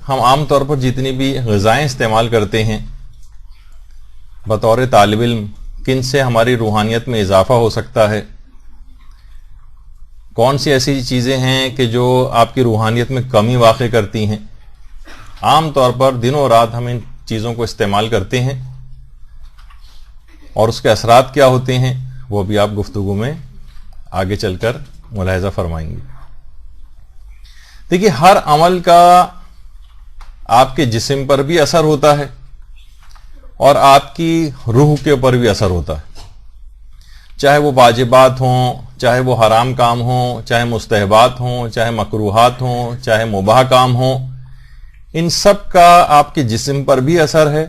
ہم عام طور پر جتنی بھی غذائیں استعمال کرتے ہیں بطور طالب علم، کن سے ہماری روحانیت میں اضافہ ہو سکتا ہے؟ کون سی ایسی چیزیں ہیں کہ جو آپ کی روحانیت میں کمی واقع کرتی ہیں؟ عام طور پر دنوں رات ہم ان چیزوں کو استعمال کرتے ہیں اور اس کے اثرات کیا ہوتے ہیں وہ بھی آپ گفتگو میں آگے چل کر ملاحظہ فرمائیں گے۔ دیکھیے، ہر عمل کا آپ کے جسم پر بھی اثر ہوتا ہے اور آپ کی روح کے اوپر بھی اثر ہوتا ہے، چاہے وہ واجبات ہوں، چاہے وہ حرام کام ہوں، چاہے مستحبات ہوں، چاہے مکروہات ہوں، چاہے مباح کام ہوں، ان سب کا آپ کے جسم پر بھی اثر ہے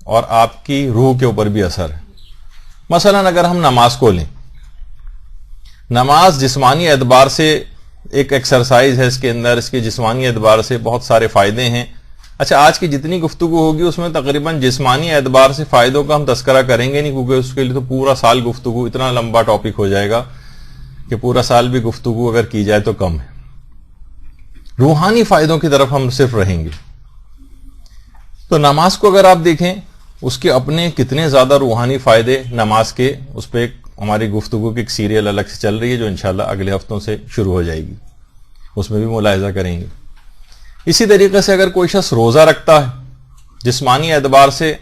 اور آپ کی روح کے اوپر بھی اثر ہے۔ مثلا اگر ہم نماز کو لیں، نماز جسمانی اعتبار سے ایک ایکسرسائز ہے، اس کے اندر اس کے جسمانی اعتبار سے بہت سارے فائدے ہیں۔ اچھا، آج کی جتنی گفتگو ہوگی اس میں تقریباً جسمانی اعتبار سے فائدوں کا ہم تذکرہ کریں گے نہیں، کیونکہ اس کے لیے تو پورا سال گفتگو، اتنا لمبا ٹاپک ہو جائے گا کہ پورا سال بھی گفتگو اگر کی جائے تو کم ہے۔ روحانی فائدوں کی طرف ہم صرف رہیں گے۔ تو نماز کو اگر آپ دیکھیں، اس کے اپنے کتنے زیادہ روحانی فائدے نماز کے، اس پہ ہماری گفتگو کی ایک سیریل الگ سے چل رہی ہے جو انشاءاللہ اگلے ہفتوں سے شروع ہو جائے گی، اس میں بھی ملاحظہ کریں گے۔ اسی طریقے سے اگر کوئی شخص روزہ رکھتا ہے، جسمانی اعتبار سے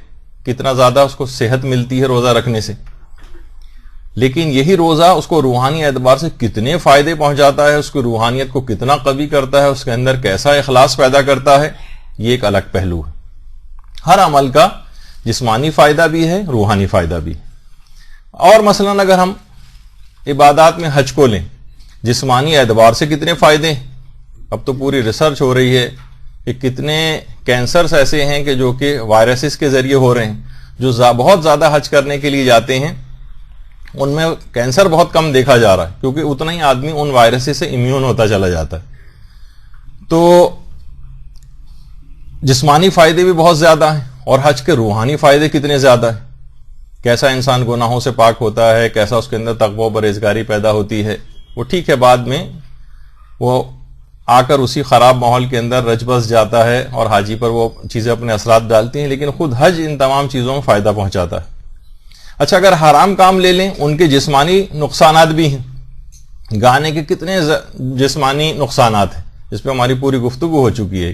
کتنا زیادہ اس کو صحت ملتی ہے روزہ رکھنے سے، لیکن یہی روزہ اس کو روحانی اعتبار سے کتنے فائدے پہنچاتا ہے، اس کی روحانیت کو کتنا قوی کرتا ہے، اس کے اندر کیسا اخلاص پیدا کرتا ہے، یہ ایک الگ پہلو ہے۔ ہر عمل کا جسمانی فائدہ بھی ہے، روحانی فائدہ بھی ہے۔ اور مثلا اگر ہم عبادات میں حج کو لیں، جسمانی اعتبار سے کتنے فائدے ہیں، اب تو پوری ریسرچ ہو رہی ہے کہ کتنے کینسرز ایسے ہیں کہ جو کہ وائرسز کے ذریعے ہو رہے ہیں، جو بہت زیادہ حج کرنے کے لیے جاتے ہیں ان میں کینسر بہت کم دیکھا جا رہا ہے، کیونکہ اتنا ہی آدمی ان وائرسز سے امیون ہوتا چلا جاتا ہے۔ تو جسمانی فائدے بھی بہت زیادہ ہیں، اور حج کے روحانی فائدے کتنے زیادہ ہیں، کیسا انسان گناہوں سے پاک ہوتا ہے، کیسا اس کے اندر تقوی و پرہیزگاری پیدا ہوتی ہے۔ وہ ٹھیک ہے بعد میں وہ آ کر اسی خراب ماحول کے اندر رچ بس جاتا ہے اور حاجی پر وہ چیزیں اپنے اثرات ڈالتی ہیں، لیکن خود حج ان تمام چیزوں میں فائدہ پہنچاتا ہے۔ اچھا، اگر حرام کام لے لیں، ان کے جسمانی نقصانات بھی ہیں، گانے کے کتنے جسمانی نقصانات ہیں، جس پہ ہماری پوری گفتگو ہو چکی ہے۔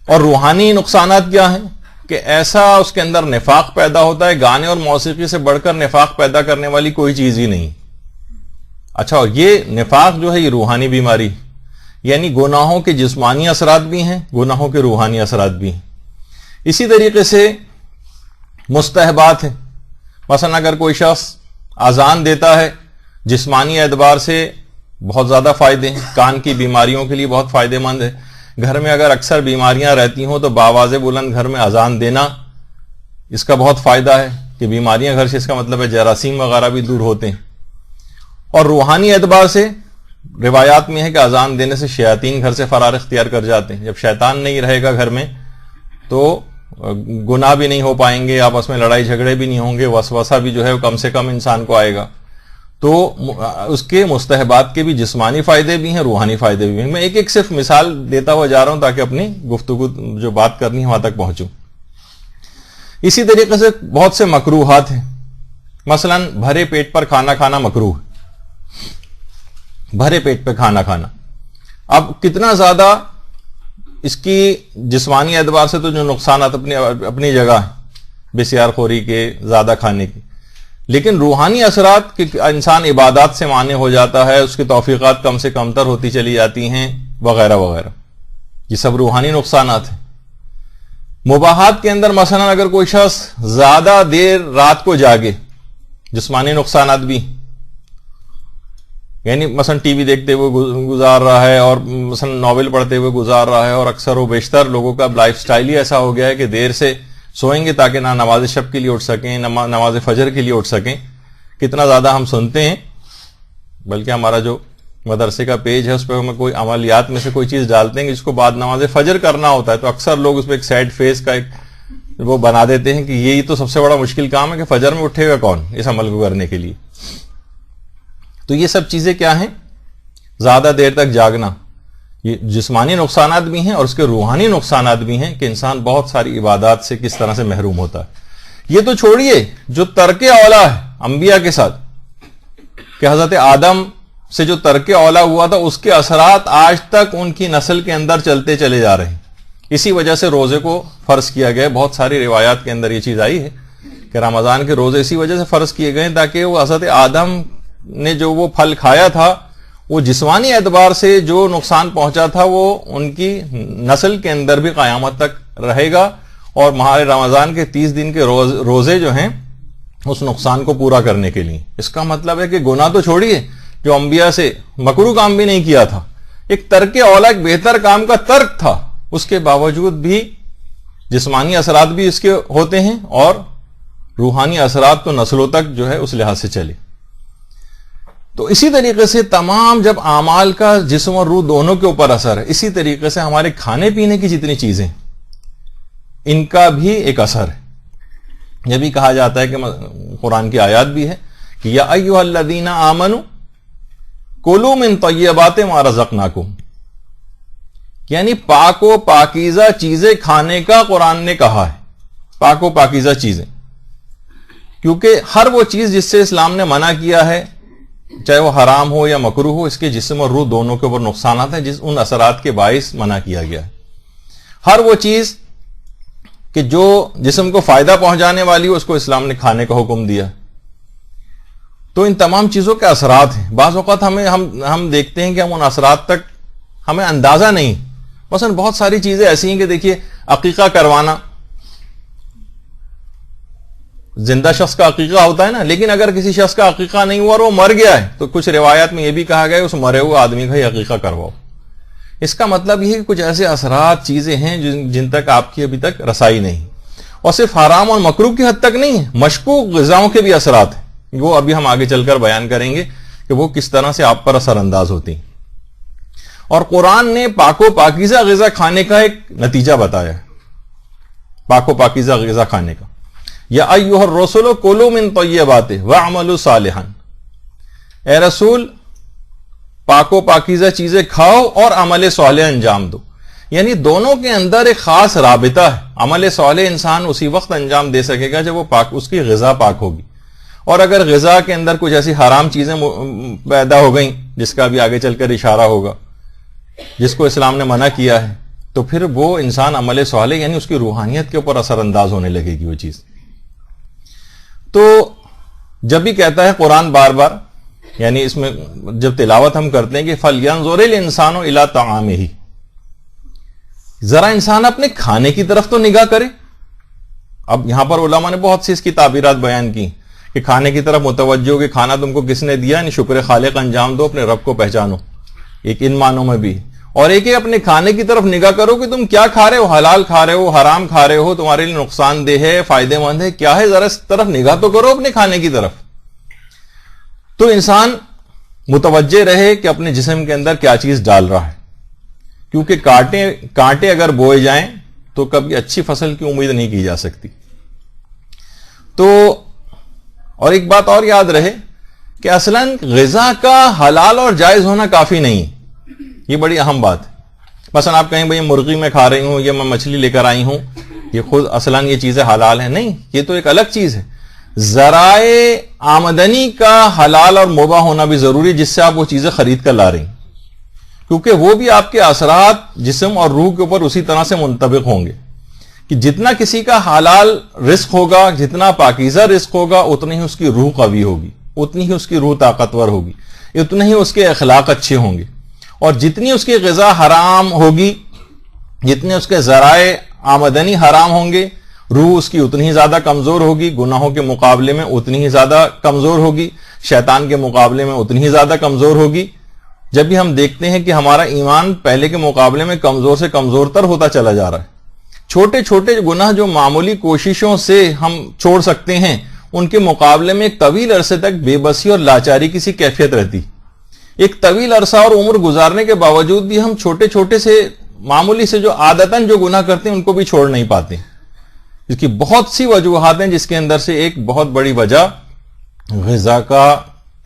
اور روحانی نقصانات کیا ہیں کہ ایسا اس کے اندر نفاق پیدا ہوتا ہے، گانے اور موسیقی سے بڑھ کر نفاق پیدا کرنے والی کوئی چیز ہی نہیں۔ اچھا، اور یہ نفاق جو ہے یہ روحانی بیماری، یعنی گناہوں کے جسمانی اثرات بھی ہیں، گناہوں کے روحانی اثرات بھی ہیں۔ اسی طریقے سے مستحبات ہیں، مثلا اگر کوئی شخص اذان دیتا ہے، جسمانی اعتبار سے بہت زیادہ فائدے ہیں، کان کی بیماریوں کے لیے بہت فائدہ مند ہے۔ گھر میں اگر اکثر بیماریاں رہتی ہوں تو بآواز بلند گھر میں اذان دینا، اس کا بہت فائدہ ہے کہ بیماریاں گھر سے، اس کا مطلب ہے جراثیم وغیرہ بھی دور ہوتے ہیں۔ اور روحانی اعتبار سے روایات میں ہے کہ اذان دینے سے شیاطین گھر سے فرار اختیار کر جاتے ہیں۔ جب شیطان نہیں رہے گا گھر میں تو گناہ بھی نہیں ہو پائیں گے، آپس میں لڑائی جھگڑے بھی نہیں ہوں گے، وسوسہ بھی جو ہے کم سے کم انسان کو آئے گا۔ تو اس کے مستحبات کے بھی جسمانی فائدے بھی ہیں، روحانی فائدے بھی ہیں۔ میں ایک ایک صرف مثال دیتا ہوا جا رہا ہوں تاکہ اپنی گفتگو جو بات کرنی ہے وہاں تک پہنچوں۔ اسی طریقے سے بہت سے مکروہات ہیں، مثلا بھرے پیٹ پر کھانا کھانا مکروہ، بھرے پیٹ پہ کھانا کھانا۔ اب کتنا زیادہ اس کی جسمانی اعتبار سے تو جو نقصانات اپنی جگہ ہیں، بسیار خوری کے، زیادہ کھانے کی، لیکن روحانی اثرات کہ انسان عبادات سے مانع ہو جاتا ہے، اس کی توفیقات کم سے کم تر ہوتی چلی جاتی ہیں، وغیرہ وغیرہ، یہ سب روحانی نقصانات ہیں۔ مباحات کے اندر مثلا اگر کوئی شخص زیادہ دیر رات کو جاگے، جسمانی نقصانات بھی، یعنی مثلا ٹی وی دیکھتے ہوئے گزار رہا ہے اور مثلا ناول پڑھتے ہوئے گزار رہا ہے، اور اکثر و بیشتر لوگوں کا لائف سٹائل ہی ایسا ہو گیا ہے کہ دیر سے سوئیں گے تاکہ نہ نماز شب کے لیے اٹھ سکیں، نماز فجر کے لیے اٹھ سکیں۔ کتنا زیادہ ہم سنتے ہیں، بلکہ ہمارا جو مدرسے کا پیج ہے اس پہ ہمیں کوئی عملیات میں سے کوئی چیز ڈالتے ہیں جس کو بعد نماز فجر کرنا ہوتا ہے، تو اکثر لوگ اس پہ ایک سیڈ فیس کا ایک وہ بنا دیتے ہیں کہ یہی تو سب سے بڑا مشکل کام ہے کہ فجر میں اٹھے گا کون اس عمل کو کرنے کے لیے۔ تو یہ سب چیزیں کیا ہیں؟ زیادہ دیر تک جاگنا، یہ جسمانی نقصانات بھی ہیں اور اس کے روحانی نقصانات بھی ہیں کہ انسان بہت ساری عبادات سے کس طرح سے محروم ہوتا ہے۔ یہ تو چھوڑیے جو ترک اولا ہے انبیاء کے ساتھ، کہ حضرت آدم سے جو ترک اولا ہوا تھا اس کے اثرات آج تک ان کی نسل کے اندر چلتے چلے جا رہے ہیں۔ اسی وجہ سے روزے کو فرض کیا گیا، بہت ساری روایات کے اندر یہ چیز آئی ہے کہ رمضان کے روزے اسی وجہ سے فرض کیے گئے تاکہ وہ حضرت آدم نے جو وہ پھل کھایا تھا وہ جسمانی اعتبار سے جو نقصان پہنچا تھا وہ ان کی نسل کے اندر بھی قیامت تک رہے گا، اور ماہ رمضان کے 30 دن کے روزے جو ہیں اس نقصان کو پورا کرنے کے لیے۔ اس کا مطلب ہے کہ گناہ تو چھوڑیے، جو انبیاء سے مکروہ کام بھی نہیں کیا تھا، ایک ترک اولا ایک بہتر کام کا ترک تھا، اس کے باوجود بھی جسمانی اثرات بھی اس کے ہوتے ہیں اور روحانی اثرات تو نسلوں تک جو ہے اس لحاظ سے چلے۔ تو اسی طریقے سے تمام جب اعمال کا جسم اور روح دونوں کے اوپر اثر ہے، اسی طریقے سے ہمارے کھانے پینے کی جتنی چیزیں ان کا بھی ایک اثر ہے۔ یہ بھی کہا جاتا ہے کہ قرآن کی آیات بھی ہے کہ یا ایھا الذین آمنوا کلوا من طیبات ما رزقناکم، یعنی پاک و پاکیزہ چیزیں کھانے کا قرآن نے کہا ہے، پاک و پاکیزہ چیزیں، کیونکہ ہر وہ چیز جس سے اسلام نے منع کیا ہے، چاہے وہ حرام ہو یا مکروہ ہو، اس کے جسم اور روح دونوں کے اوپر نقصانات ہیں، ان اثرات کے باعث منع کیا گیا ہے۔ ہر وہ چیز کہ جو جسم کو فائدہ پہنچانے والی ہو اس کو اسلام نے کھانے کا حکم دیا۔ تو ان تمام چیزوں کے اثرات ہیں، بعض اوقات ہم دیکھتے ہیں کہ ہم ان اثرات تک ہمیں اندازہ نہیں۔ مثلا بہت ساری چیزیں ایسی ہیں کہ دیکھیے عقیقہ کروانا، زندہ شخص کا عقیقہ ہوتا ہے نا، لیکن اگر کسی شخص کا عقیقہ نہیں ہوا اور وہ مر گیا ہے تو کچھ روایات میں یہ بھی کہا گیا ہے اس مرے ہوئے آدمی کا ہی عقیقہ کرواؤ۔ اس کا مطلب یہ ہے کہ کچھ ایسے اثرات چیزیں ہیں جن تک آپ کی ابھی تک رسائی نہیں، اور صرف حرام اور مکروہ کی حد تک نہیں ہے، مشکوک غذاؤں کے بھی اثرات ہیں، وہ ابھی ہم آگے چل کر بیان کریں گے کہ وہ کس طرح سے آپ پر اثر انداز ہوتی ہیں۔ اور قرآن نے پاک و پاکیزہ غذا کھانے کا ایک نتیجہ بتایا ہے، پاک و پاکیزہ غذا کھانے کا۔ یا ایھا الرسول کلوا من طیبات واعملوا صالحا، اے رسول پاک و پاکیزہ چیزیں کھاؤ اور عمل صالح انجام دو، یعنی دونوں کے اندر ایک خاص رابطہ ہے۔ عمل صالح انسان اسی وقت انجام دے سکے گا جب وہ پاک، اس کی غذا پاک ہوگی، اور اگر غذا کے اندر کچھ ایسی حرام چیزیں پیدا ہو گئیں جس کا بھی آگے چل کر اشارہ ہوگا، جس کو اسلام نے منع کیا ہے، تو پھر وہ انسان عمل صالح یعنی اس کی روحانیت کے اوپر اثر انداز ہونے لگے گی وہ چیز۔ تو جب بھی کہتا ہے قرآن بار بار، یعنی اس میں جب تلاوت ہم کرتے ہیں کہ فَلْيَنظُرِ الْإِنسَانُ إِلَىٰ طَعَامِهِ، ذرا انسان اپنے کھانے کی طرف تو نگاہ کرے۔ اب یہاں پر علماء نے بہت سی اس کی تعبیرات بیان کی کہ کھانے کی طرف متوجہ ہو کہ کھانا تم کو کس نے دیا، یعنی شکر خالق انجام دو، اپنے رب کو پہچانو، ایک ان معنوں میں بھی، اور ایک اپنے کھانے کی طرف نگاہ کرو کہ تم کیا کھا رہے ہو، حلال کھا رہے ہو، حرام کھا رہے ہو، تمہارے لیے نقصان دہ ہے، فائدے مند ہے، کیا ہے، ذرا اس طرف نگاہ تو کرو اپنے کھانے کی طرف۔ تو انسان متوجہ رہے کہ اپنے جسم کے اندر کیا چیز ڈال رہا ہے، کیونکہ کانٹے اگر بوئے جائیں تو کبھی اچھی فصل کی امید نہیں کی جا سکتی۔ تو اور ایک بات اور یاد رہے کہ اصلاً غذا کا حلال اور جائز ہونا کافی نہیں، یہ بڑی اہم بات ہے۔ مثلا آپ کہیں بھئی مرغی میں کھا رہی ہوں یا میں مچھلی لے کر آئی ہوں، یہ خود اصلاً یہ چیزیں حلال ہیں، نہیں، یہ تو ایک الگ چیز ہے۔ ذرائع آمدنی کا حلال اور مباح ہونا بھی ضروری، جس سے آپ وہ چیزیں خرید کر لا رہی ہیں، کیونکہ وہ بھی آپ کے اثرات جسم اور روح کے اوپر اسی طرح سے منطبق ہوں گے کہ جتنا کسی کا حلال رزق ہوگا، جتنا پاکیزہ رزق ہوگا، اتنی ہی اس کی روح قوی ہوگی، اتنی ہی اس کی روح طاقتور ہوگی، اتنے ہی اس کے اخلاق اچھے ہوں گے، اور جتنی اس کی غذا حرام ہوگی، جتنے اس کے ذرائع آمدنی حرام ہوں گے، روح اس کی اتنی ہی زیادہ کمزور ہوگی، گناہوں کے مقابلے میں اتنی ہی زیادہ کمزور ہوگی، شیطان کے مقابلے میں اتنی ہی زیادہ کمزور ہوگی۔ جب بھی ہم دیکھتے ہیں کہ ہمارا ایمان پہلے کے مقابلے میں کمزور سے کمزور تر ہوتا چلا جا رہا ہے، چھوٹے چھوٹے گناہ جو معمولی کوششوں سے ہم چھوڑ سکتے ہیں، ان کے مقابلے میں طویل عرصے تک بے بسی اور لاچاری کی سی کیفیت رہتی۔ ایک طویل عرصہ اور عمر گزارنے کے باوجود بھی ہم چھوٹے چھوٹے سے معمولی سے جو عادتاً جو گناہ کرتے ہیں ان کو بھی چھوڑ نہیں پاتے۔ اس کی بہت سی وجوہات ہیں، جس کے اندر سے ایک بہت بڑی وجہ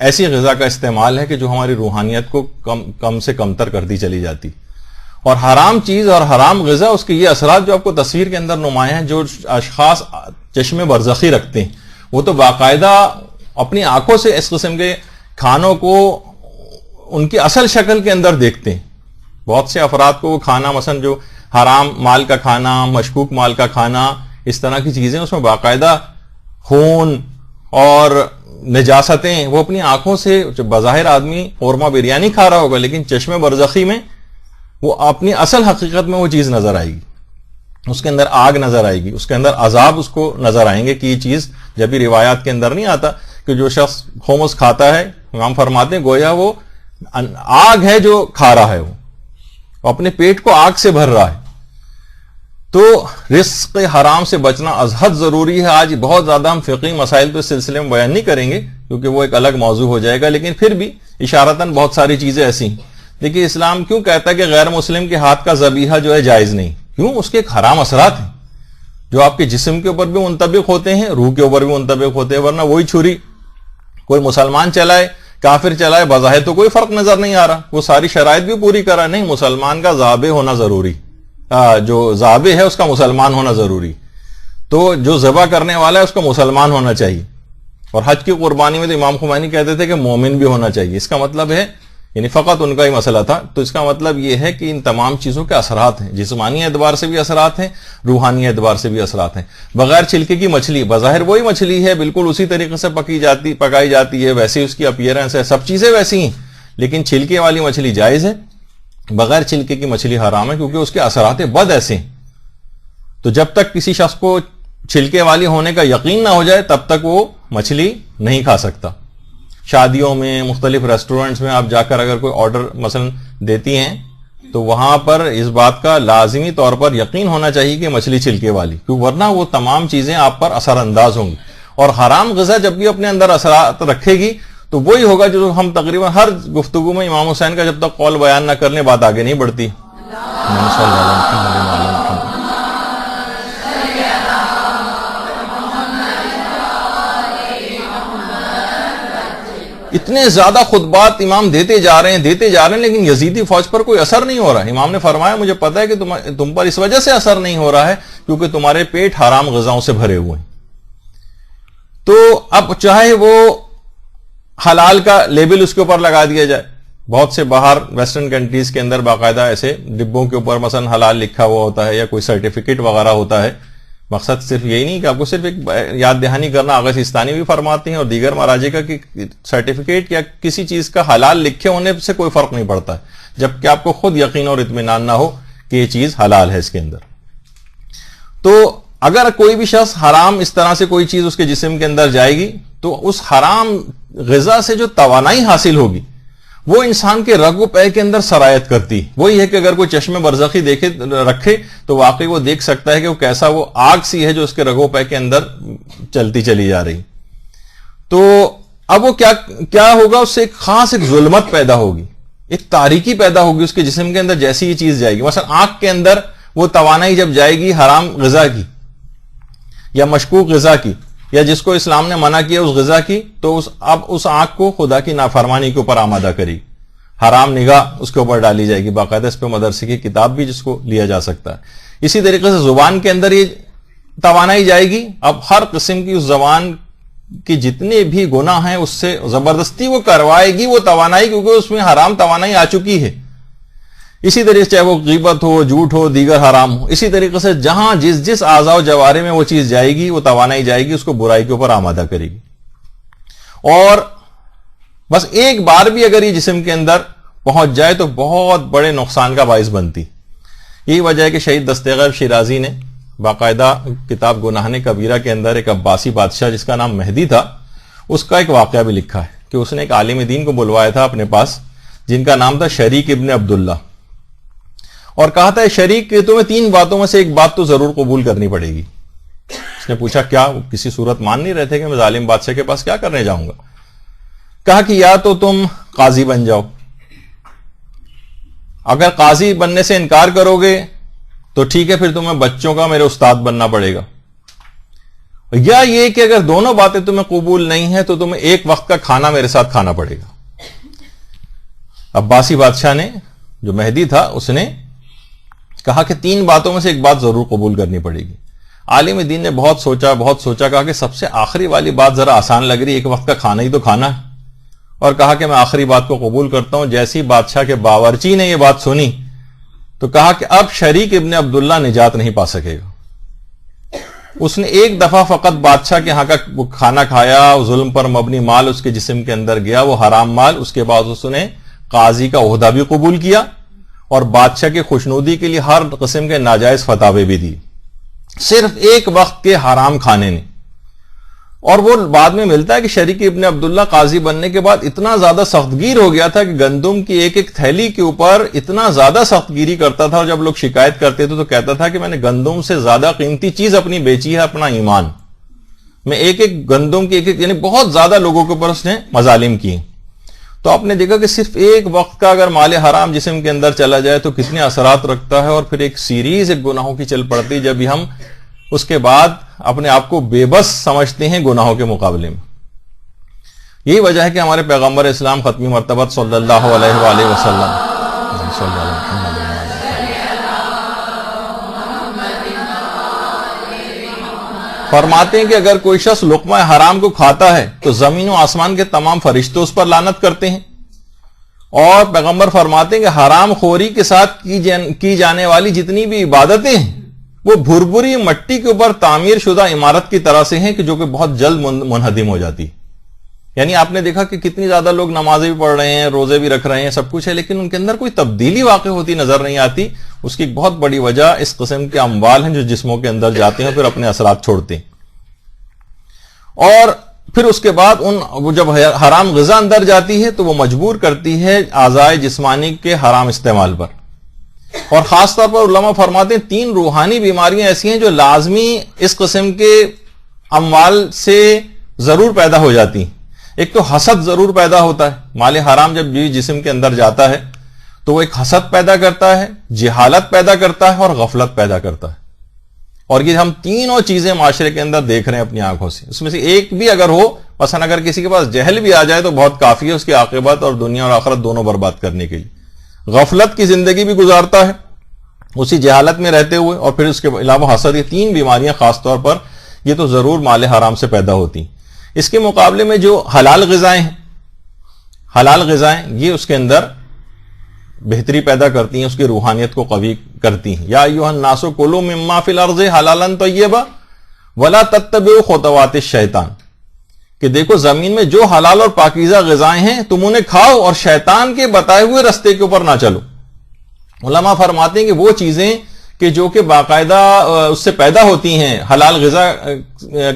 ایسی غذا کا استعمال ہے کہ جو ہماری روحانیت کو کم سے کم تر کرتی چلی جاتی۔ اور حرام چیز اور حرام غذا اس کے یہ اثرات جو آپ کو تصویر کے اندر نمایاں ہیں، جو اشخاص چشم برزخی رکھتے ہیں وہ تو باقاعدہ اپنی آنکھوں سے اس قسم کے کھانوں کو ان کی اصل شکل کے اندر دیکھتے ہیں. بہت سے افراد کو وہ کھانا مثلا جو حرام مال کا کھانا، مشکوک مال کا کھانا، اس طرح کی چیزیں اس میں باقاعدہ خون اور نجاستیں وہ اپنی آنکھوں سے، جو بظاہر آدمی قورمہ بریانی کھا رہا ہوگا لیکن چشم برزخی میں وہ اپنی اصل حقیقت میں وہ چیز نظر آئے گی، اس کے اندر آگ نظر آئے گی، اس کے اندر عذاب اس کو نظر آئیں گے کہ یہ چیز جب بھی روایات کے اندر نہیں آتا کہ جو شخص خمس کھاتا ہے، امام فرماتے ہیں گویا وہ آگ ہے جو کھا رہا ہے، وہ اپنے پیٹ کو آگ سے بھر رہا ہے. تو رزق حرام سے بچنا ازحد ضروری ہے. آج بہت زیادہ ہم فقہی مسائل تو اس سلسلے میں بیان نہیں کریں گے کیونکہ وہ ایک الگ موضوع ہو جائے گا، لیکن پھر بھی اشارتاً بہت ساری چیزیں ایسی ہیں. دیکھیے اسلام کیوں کہتا ہے کہ غیر مسلم کے ہاتھ کا ذبیحہ جو ہے جائز نہیں؟ کیوں؟ اس کے ایک حرام اثرات ہیں جو آپ کے جسم کے اوپر بھی منطبق ہوتے ہیں، روح کے اوپر بھی منطبق ہوتے ہیں. ورنہ وہی چھری کوئی مسلمان چلائے، کافر چلائے، بظاہر تو کوئی فرق نظر نہیں آ رہا، وہ ساری شرائط بھی پوری کرا. نہیں، مسلمان کا ذابح ہونا ضروری، جو ذابح ہے اس کا مسلمان ہونا ضروری. تو جو ذبح کرنے والا ہے اس کا مسلمان ہونا چاہیے. اور حج کی قربانی میں تو امام خمینی کہتے تھے کہ مومن بھی ہونا چاہیے. اس کا مطلب ہے، یعنی فقط ان کا ہی مسئلہ تھا، تو اس کا مطلب یہ ہے کہ ان تمام چیزوں کے اثرات ہیں، جسمانی اعتبار سے بھی اثرات ہیں، روحانی اعتبار سے بھی اثرات ہیں. بغیر چھلکے کی مچھلی بظاہر وہی مچھلی ہے، بالکل اسی طریقے سے پکائی جاتی ہے، ویسے اس کی اپیرنس ہے، سب چیزیں ویسی ہیں، لیکن چھلکے والی مچھلی جائز ہے، بغیر چھلکے کی مچھلی حرام ہے کیونکہ اس کے اثرات بد ایسے ہیں. تو جب تک کسی شخص کو چھلکے والی ہونے کا یقین نہ ہو جائے تب تک وہ مچھلی نہیں کھا سکتا. شادیوں میں، مختلف ریسٹورنٹس میں آپ جا کر اگر کوئی آرڈر مثلا دیتی ہیں تو وہاں پر اس بات کا لازمی طور پر یقین ہونا چاہیے کہ مچھلی چھلکے والی، کیوں ورنہ وہ تمام چیزیں آپ پر اثر انداز ہوں گی. اور حرام غذا جب بھی اپنے اندر اثرات رکھے گی تو وہی ہوگا جو ہم تقریباً ہر گفتگو میں امام حسین کا جب تک قول بیان نہ کرنے بات آگے نہیں بڑھتی. اتنے زیادہ خطبات امام دیتے جا رہے ہیں لیکن یزیدی فوج پر کوئی اثر نہیں ہو رہا. امام نے فرمایا مجھے پتا ہے کہ تم پر اس وجہ سے اثر نہیں ہو رہا ہے کیونکہ تمہارے پیٹ حرام غذاؤں سے بھرے ہوئے ہیں. تو اب چاہے وہ حلال کا لیبل اس کے اوپر لگا دیا جائے، بہت سے باہر ویسٹرن کنٹریز کے اندر باقاعدہ ایسے ڈبوں کے اوپر مثلا حلال لکھا ہوا ہوتا ہے یا کوئی سرٹیفکیٹ وغیرہ ہوتا ہے. مقصد صرف یہی نہیں کہ آپ کو صرف ایک یاد دہانی کرنا، آغا سیستانی بھی فرماتے ہیں اور دیگر مراجع کا کہ سرٹیفکیٹ یا کسی چیز کا حلال لکھے ہونے سے کوئی فرق نہیں پڑتا جبکہ آپ کو خود یقین اور اطمینان نہ ہو کہ یہ چیز حلال ہے اس کے اندر. تو اگر کوئی بھی شخص حرام اس طرح سے کوئی چیز اس کے جسم کے اندر جائے گی تو اس حرام غذا سے جو توانائی حاصل ہوگی وہ انسان کے رگ و پے کے اندر سرایت کرتی. وہی ہے کہ اگر کوئی چشم برزخی رکھے تو واقعی وہ دیکھ سکتا ہے کہ وہ کیسا وہ آگ سی ہے جو اس کے رگ و پے کے اندر چلتی چلی جا رہی. تو اب وہ کیا ہوگا، اس سے ایک خاص ایک ظلمت پیدا ہوگی، ایک تاریکی پیدا ہوگی اس کے جسم کے اندر جیسی یہ چیز جائے گی. مثلا آنکھ کے اندر وہ توانائی جب جائے گی حرام غذا کی یا مشکوک غذا کی یا جس کو اسلام نے منع کیا اس غذا کی، تو اب اس آنکھ کو خدا کی نافرمانی کے اوپر آمادہ کرے گی، حرام نگاہ اس کے اوپر ڈالی جائے گی. باقاعدہ اس پہ مدرسے کی کتاب بھی جس کو لیا جا سکتا ہے. اسی طریقے سے زبان کے اندر یہ توانائی جائے گی. اب ہر قسم کی اس زبان کی جتنے بھی گناہ ہیں اس سے زبردستی وہ کروائے گی وہ توانائی، کیونکہ اس میں حرام توانائی آ چکی ہے. اسی طریقے سے چاہے وہ غیبت ہو، جھوٹ ہو، دیگر حرام ہو، اسی طریقے سے جہاں جس اعضاء و جوارے میں وہ چیز جائے گی وہ توانائی جائے گی، اس کو برائی کے اوپر آمادہ کرے گی. اور بس ایک بار بھی اگر یہ جسم کے اندر پہنچ جائے تو بہت بڑے نقصان کا باعث بنتی. یہی وجہ ہے کہ شہید دستغیب شیرازی نے باقاعدہ کتاب گناہ کبیرہ کے اندر ایک عباسی بادشاہ جس کا نام مہدی تھا اس کا ایک واقعہ بھی لکھا ہے کہ اس نے ایک عالم دین کو بلوایا تھا اپنے پاس جن کا نام تھا شریک ابن عبداللہ، اور کہا تھا شریک کہ تمہیں 3 باتوں میں سے ایک بات تو ضرور قبول کرنی پڑے گی. اس نے پوچھا کیا؟ کسی صورت مان نہیں رہے تھے کہ میں ظالم بادشاہ کے پاس کیا کرنے جاؤں گا. کہا کہ یا تو تم قاضی بن جاؤ، اگر قاضی بننے سے انکار کرو گے تو ٹھیک ہے پھر تمہیں بچوں کا میرے استاد بننا پڑے گا، یا یہ کہ اگر دونوں باتیں تمہیں قبول نہیں ہیں تو تمہیں ایک وقت کا کھانا میرے ساتھ کھانا پڑے گا. عباسی بادشاہ نے جو مہدی تھا اس نے کہا کہ 3 باتوں میں سے ایک بات ضرور قبول کرنی پڑے گی. عالم دین نے بہت سوچا, کہا کہ سب سے آخری والی بات ذرا آسان لگ رہی ہے, ایک وقت کا کھانا ہی تو کھانا ہے. اور کہا کہ میں آخری بات کو قبول کرتا ہوں. جیسی بادشاہ کے باورچی نے یہ بات سنی تو کہا کہ اب شریک ابن عبداللہ نجات نہیں پا سکے گا. اس نے ایک دفعہ فقط بادشاہ کے ہاں کا کھانا کھایا, ظلم پر مبنی مال اس کے جسم کے اندر گیا, وہ حرام مال. اس کے بعد اس نے قاضی کا عہدہ بھی قبول کیا اور بادشاہ کی خوشنودی کے لیے ہر قسم کے ناجائز فتاوے بھی دی, صرف ایک وقت کے حرام کھانے نے. اور وہ بعد میں ملتا ہے کہ شریک ابن عبداللہ قاضی بننے کے بعد اتنا زیادہ سختگیر ہو گیا تھا کہ گندم کی ایک ایک تھیلی کے اوپر اتنا زیادہ سختگیری کرتا تھا, اور جب لوگ شکایت کرتے تھے تو کہتا تھا کہ میں نے گندم سے زیادہ قیمتی چیز اپنی بیچی ہے, اپنا ایمان. میں ایک ایک گندم کی ایک یعنی بہت زیادہ لوگوں کے اوپر اس نے مظالم کیے. تو آپ نے دیکھا کہ صرف ایک وقت کا اگر مال حرام جسم کے اندر چلا جائے تو کتنے اثرات رکھتا ہے, اور پھر ایک سیریز ایک گناہوں کی چل پڑتی جب ہم اس کے بعد اپنے آپ کو بے بس سمجھتے ہیں گناہوں کے مقابلے میں. یہی وجہ ہے کہ ہمارے پیغمبر اسلام ختمی مرتبہ صلی اللہ علیہ وآلہ وسلم فرماتے ہیں کہ اگر کوئی شخص لقمہ حرام کو کھاتا ہے تو زمین و آسمان کے تمام فرشتے اس پر لعنت کرتے ہیں. اور پیغمبر فرماتے ہیں کہ حرام خوری کے ساتھ کی جانے والی جتنی بھی عبادتیں ہیں وہ بھربری مٹی کے اوپر تعمیر شدہ عمارت کی طرح سے ہیں کہ جو کہ بہت جلد منہدم ہو جاتی. یعنی آپ نے دیکھا کہ کتنی زیادہ لوگ نمازیں بھی پڑھ رہے ہیں, روزے بھی رکھ رہے ہیں, سب کچھ ہے, لیکن ان کے اندر کوئی تبدیلی واقع ہوتی نظر نہیں آتی. اس کی ایک بہت بڑی وجہ اس قسم کے اموال ہیں جو جسموں کے اندر جاتے ہیں اور پھر اپنے اثرات چھوڑتے ہیں. اور پھر اس کے بعد جب حرام غذا اندر جاتی ہے تو وہ مجبور کرتی ہے اعضائے جسمانی کے حرام استعمال پر. اور خاص طور پر علماء فرماتے ہیں 3 روحانی بیماریاں ایسی ہیں جو لازمی اس قسم کے اموال سے ضرور پیدا ہو جاتی ہیں. ایک تو حسد ضرور پیدا ہوتا ہے, مال حرام جب جسم کے اندر جاتا ہے تو وہ ایک حسد پیدا کرتا ہے, جہالت پیدا کرتا ہے اور غفلت پیدا کرتا ہے. اور یہ ہم تینوں چیزیں معاشرے کے اندر دیکھ رہے ہیں اپنی آنکھوں سے. اس میں سے ایک بھی اگر ہو, مثلا اگر کسی کے پاس جہل بھی آ جائے تو بہت کافی ہے اس کی عاقبت اور دنیا اور آخرت دونوں برباد کرنے کے لیے. غفلت کی زندگی بھی گزارتا ہے اسی جہالت میں رہتے ہوئے, اور پھر اس کے علاوہ حسد. یہ 3 بیماریاں خاص طور پر یہ تو ضرور مال حرام سے پیدا ہوتی ہیں. اس کے مقابلے میں جو حلال غذائیں ہیں, حلال غذائیں یہ اس کے اندر بہتری پیدا کرتی ہیں, اس کی روحانیت کو قوی کرتی ہیں. یا ایھا الناس کلوا مما فی الارض حلالا طیبا ولا تتبعوا خطوات الشیطان, کہ دیکھو زمین میں جو حلال اور پاکیزہ غذائیں ہیں تم انہیں کھاؤ اور شیطان کے بتائے ہوئے رستے کے اوپر نہ چلو. علماء فرماتے ہیں کہ وہ چیزیں کہ جو کہ باقاعدہ اس سے پیدا ہوتی ہیں حلال غذا